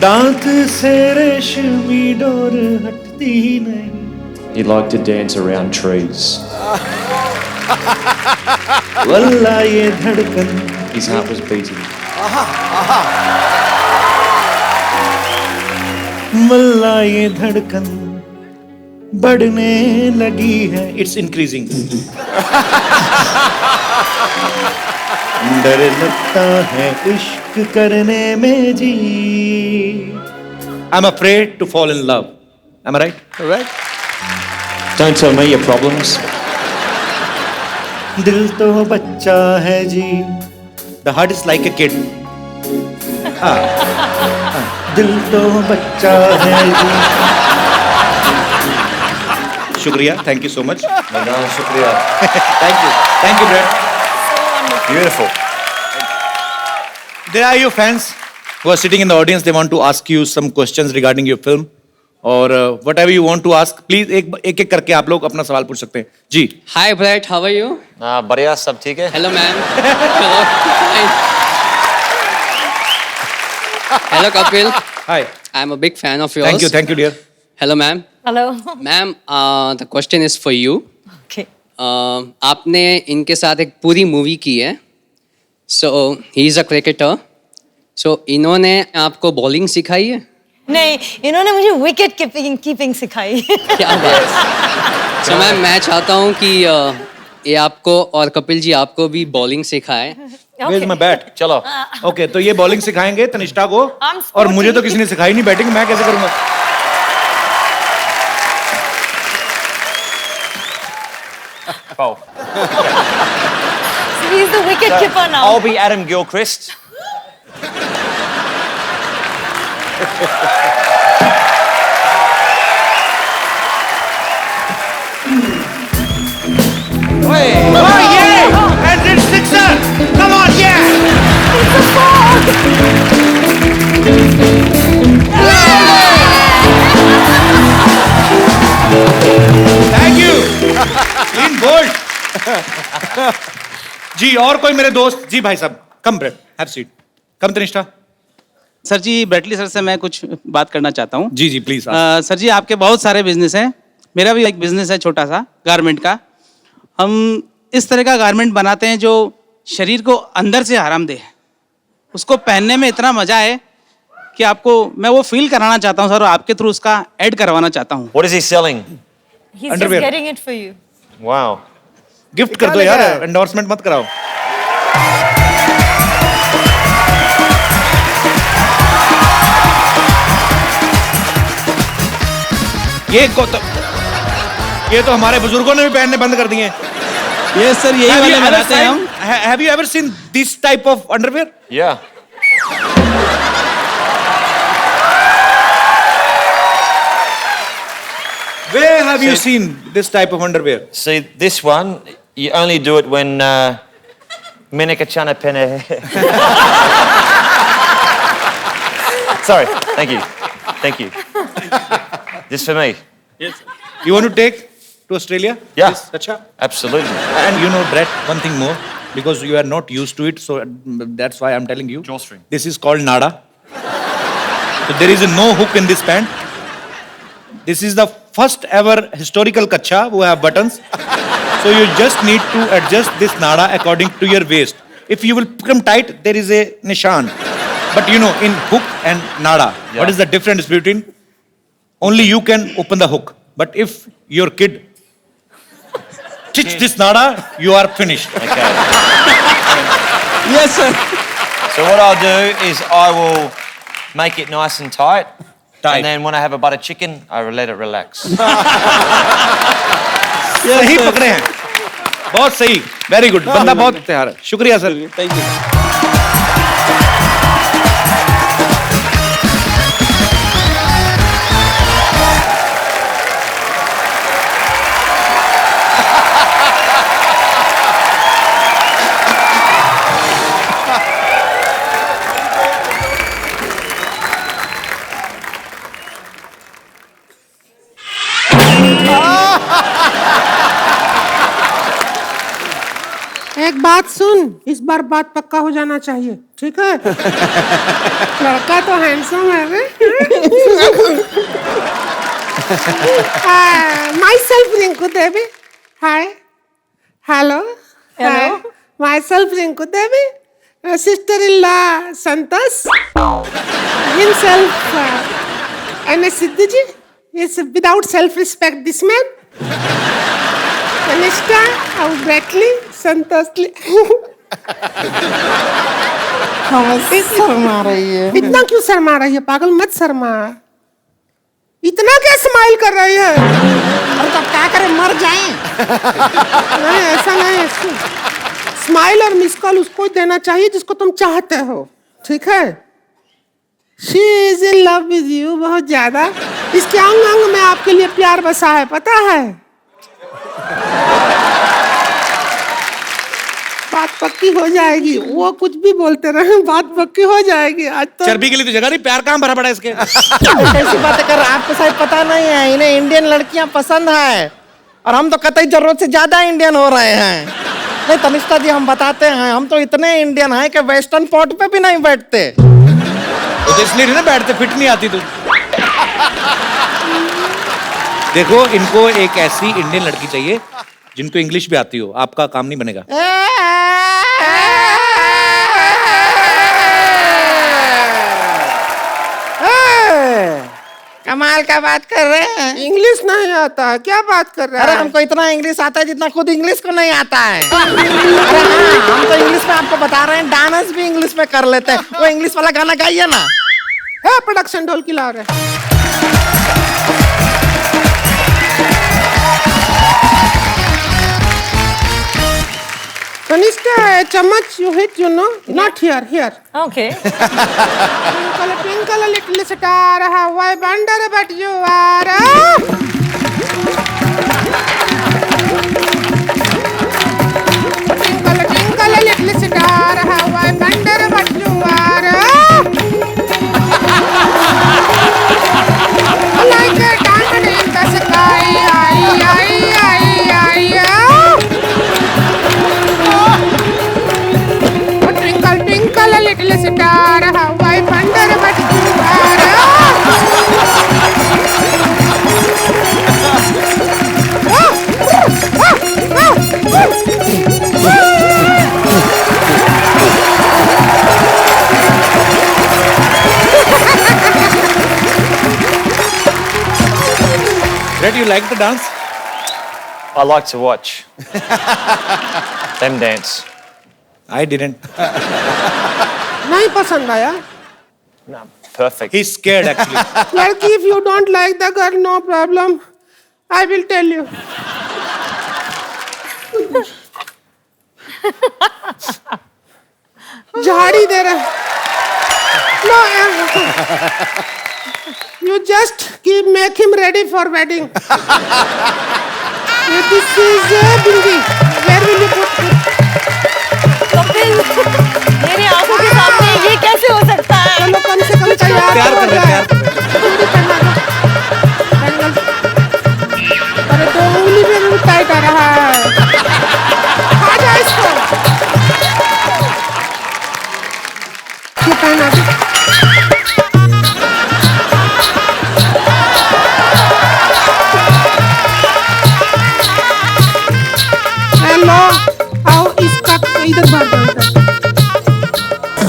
A: दांत से रेशमी door हटती नहीं.
G: He liked to dance around trees.
A: वल्ला ये धड़कन.
G: His heart was beating.
A: वल्ला ये धड़कन बढ़ने लगी है. It's increasing. डर लगता है इश्क करने में जी. I'm afraid to fall in love. Am I right?
B: Correct.
G: Don't tell me your problems.
A: दिल तो बच्चा है जी. The heart is like a kid. दिल तो बच्चा है जी. शुक्रिया. Thank you so much.
G: No, shukriya.
A: Thank you, Brad.
G: Beautiful.
A: There are your fans who are sitting in the audience. They want to ask you some questions regarding your film. और whatever you want to ask, please एक करके आप लोग अपना सवाल पूछ सकते हैं. जी.
D: Hi Brett, how are you?
G: बढ़िया सब ठीक है.
D: Hello ma'am. Hello. Hello Kapil.
A: Hi.
D: I'm a big fan of yours.
A: Thank you, dear.
D: Hello ma'am.
K: Hello.
D: Ma'am, the question is for you.
K: Okay.
D: आपने इनके साथ एक पूरी मूवी की है. So he is a cricketer. So इन्होंने आपको bowling सिखाई है?
K: नहीं, इन्होंने मुझे विकेट कीपिंग सिखाई.
D: क्या बात. So मैं चाहता हूँ कि ये आपको और कपिल जी आपको भी बॉलिंग सिखाए.
A: Where's my bat?
G: चलो.
A: Okay, तो ये बॉलिंग सिखाएंगे तनिष्ठा को.
K: I'm
A: और मुझे तो किसी ने सिखाई नहीं बैटिंग. मैं कैसे करूंगा?
G: Bowl.
K: So he's the wicket keeper now.
G: I'll be Adam Gilchrist.
A: Oh yeah! And it's sixer. Come on, yeah! Thank you. Clean bold. जी और कोई मेरे दोस्त. जी भाई साहब. Come Brett. Have seat. Come Tanishtha.
L: Sir ji, Brett Lee sir से मैं कुछ बात करना चाहता हूँ.
A: जी प्लीज.
L: सर जी, आपके बहुत सारे बिजनेस हैं. मेरा भी एक बिजनेस है छोटा सा गारमेंट का. हम इस तरह का गारमेंट बनाते हैं जो शरीर को अंदर से आराम दे. उसको पहनने में इतना मजा है कि आपको मैं वो फील कराना चाहता हूँ सर, और आपके थ्रू उसका ऐड करवाना चाहता हूँ.
G: What is he selling?
K: He's
A: Underwear.
K: just getting it for you.
G: Wow.
A: Gift कर दो यार. एंडोर्समेंट मत कराओ. ये तो हमारे बुजुर्गों ने भी पहनने बंद कर दिए हैं.
L: ये सर यही वाले बनाते हैं हम.
A: Have you ever seen this type of underwear?
G: Yeah.
A: Where have you seen this type of underwear?
G: See, this one, you only do it when Minika Chana Pene. Sorry, thank you. Thank you. This for me.
A: Yes. You want to take to Australia?
G: Yeah.
A: Yes, acha.
G: Absolutely.
A: And you know, Brett, one thing more, because you are not used to it, so that's why I'm telling you.
G: Drawstring.
A: This is called nada. So there is no hook in this pant. This is the first ever historical kacha who have buttons. So you just need to adjust this nada according to your waist. If you will become tight, there is a nishan. But you know, in hook and nada, what is the difference between? Only you can open the hook. But if your kid stitch this nada, you are finished.
G: Okay.
L: Yes, sir.
G: So what I'll do is I will make it nice and tight. And then when I have a butter chicken, I will let it relax.
A: सही पकड़े हैं. बहुत सही. Very good. बंदा बहुत तैयार है. शुक्रिया सर.
L: Thank you.
J: एक बात सुन, इस बार बात पक्का हो जाना चाहिए, ठीक है? लड़का तो हैंडसम है रे। Myself Rinku Devi. Hi. Hello.
K: Hello.
J: Hi. Myself Rinku Devi. Sister-in-law Santosh. Himself N.S. Siddhuji. Is without self-respect this man. Kanishka, Bradley, Santosh.
I: Sharma रही है।
J: इतना क्यों शर्मा रही है? पागल मत शर्मा। इतना क्या स्माइल कर रही है?
I: अरे तो क्या करें, मर जाएं।
J: नहीं ऐसा नहीं, स्माइल और मिस कॉल उसको ही देना चाहिए जिसको तुम चाहते हो, ठीक है? She is in love with you बहुत ज्यादा। इसके अंग अंग में आपके लिए प्यार बसा है, पता है? बात पक्की हो जाएगी, वो कुछ भी बोलते रहे, बात पक्की हो जाएगी। आज तो
A: चर्बी के लिए तो जगह नहीं, प्यार कहाँ भरा पड़ा है इसके।
I: कैसी बातें कर रहे हैं? आपको शायद पता नहीं है, इन्हें इंडियन लड़कियां पसंद है और हम तो कतई जरूरत से ज्यादा इंडियन हो रहे हैं। नहीं तनिष्का जी, हम बताते हैं, हम तो इतने इंडियन हैं कि वेस्टर्न पोर्ट पे भी नहीं बैठते।
A: तो इसलिए नहीं ना बैठते, फिट नहीं आती तू। देखो, इनको एक ऐसी इंडियन लड़की चाहिए जिनको इंग्लिश भी आती हो, आपका काम नहीं बनेगा।
I: कमाल का बात कर रहे हैं।
J: इंग्लिश नहीं आता है, क्या बात कर रहा है?
I: अरे हमको इतना इंग्लिश आता है जितना खुद इंग्लिश को नहीं आता है। अरे हाँ, हम तो इंग्लिश में आपको बता रहे हैं, डांस भी इंग्लिश में कर लेते हैं। वो इंग्लिश वाला गाना गाइए ना।
J: है प्रोडक्शन ढोल की ला रहे। Kanishka, चम्मच you hit, you know, not here, here.
K: Okay.
J: Twinkle, twinkle, little star, how I wonder but you are. Twinkle, twinkle, little star, how I wonder but you are. Like a diamond in the sky, Twinkle, twinkle, little star, how I wonder what you
A: Red, you like the dance?
G: I like to watch them dance.
A: I didn't.
J: नहीं पसंद आया?
G: No, perfect.
A: He's scared actually.
J: Like if you don't like the girl, no problem. I will tell you. झाड़ी दे रहा। No, you just make him ready for wedding. This is Bindi. Where will you put it?
K: Kapil, मेरे आंखों के सामने ये कैसे हो सकता है?
J: चलो कम से कम तैयार
A: प्यार
J: तो
A: कर
J: हो
A: रहे
J: जाए।
A: प्यार।
J: चूड़ी पहना दो। बैंगल। अरे तो उंगली में भी टाइट आ रहा है। खा जा इसको। ये पहना दो। हेलो, आओ इसका इधर बात करो।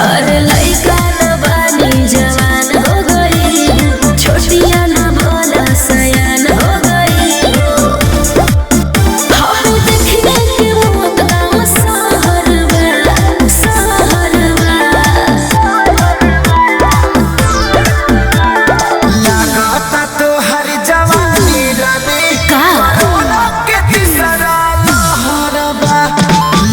F: अरे लइका न बानी जवान हो गई, छोटिया न भोला सयान हो गई। हम देखने के मौत गाँव सहरवा, सहरवा।
M: लागता तो हर जवानी रानी
F: का
M: के तीसरा लहरबा।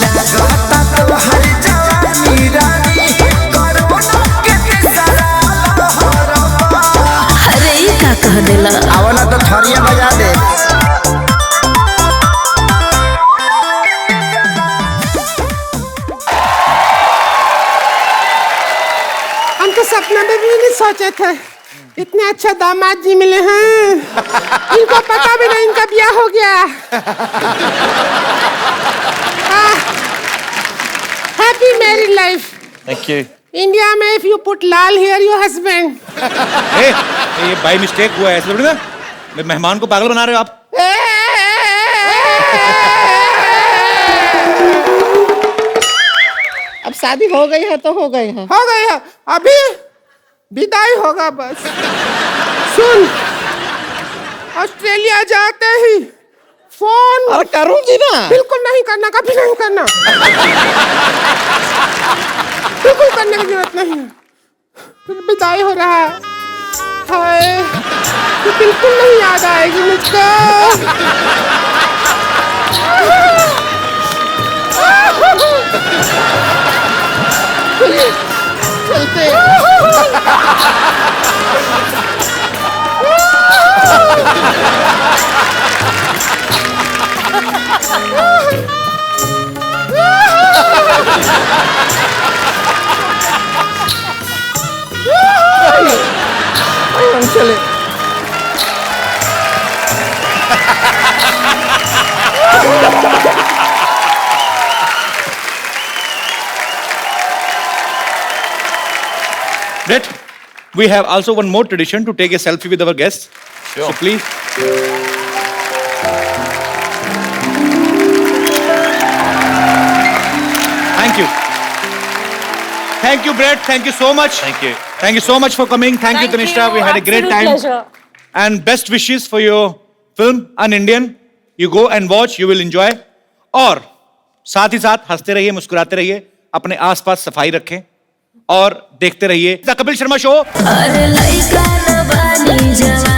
M: लागता तो हर जवानी रानी कोरोना के तीसरा लहरबा।
F: अरे ये का कह देला?
M: आवला तो थरिया बजा दे।
J: हम तो सपना में भी नहीं सोचे थे इतने अच्छे दामाद जी मिले हैं। इनको पता भी नहीं इनका ब्याह हो गया। wife.
G: Thank you.
J: India में if you put Lal here, your husband.
A: ये बाई मिस्टेक हुआ है, ऐसे थोड़ी ना मेहमान को पागल बना रहे हो आप।
J: अब शादी हो गई है तो हो गई है। हो गई है, अभी विदाई होगा बस। सुन, ऑस्ट्रेलिया जाते ही फोन।
M: अरे करूंगी ना।
J: बिल्कुल नहीं करना, कभी नहीं करना। बिल्कुल करने की जरूरत नहीं है। फिर विदाई हो रहा है, हाय, तो बिल्कुल नहीं याद आएगी मुझको। चलिए, चलते हैं। हम चले।
A: Brett, we have also one more tradition to take a selfie with our guests.
G: Sure.
A: So please. Thank you. Thank you, Brett. Thank you so much.
G: Thank you.
A: Thank you so much for coming. Thank you, Tanisha. We had a great time.
K: Pleasure.
A: And best wishes for your film, An Indian. You go and watch, you will enjoy. और साथ ही साथ हंसते रहिए, मुस्कुराते रहिए, अपने आसपास सफाई रखें और देखते रहिए द कपिल शर्मा शो।
F: अरे लइका न बानी जवान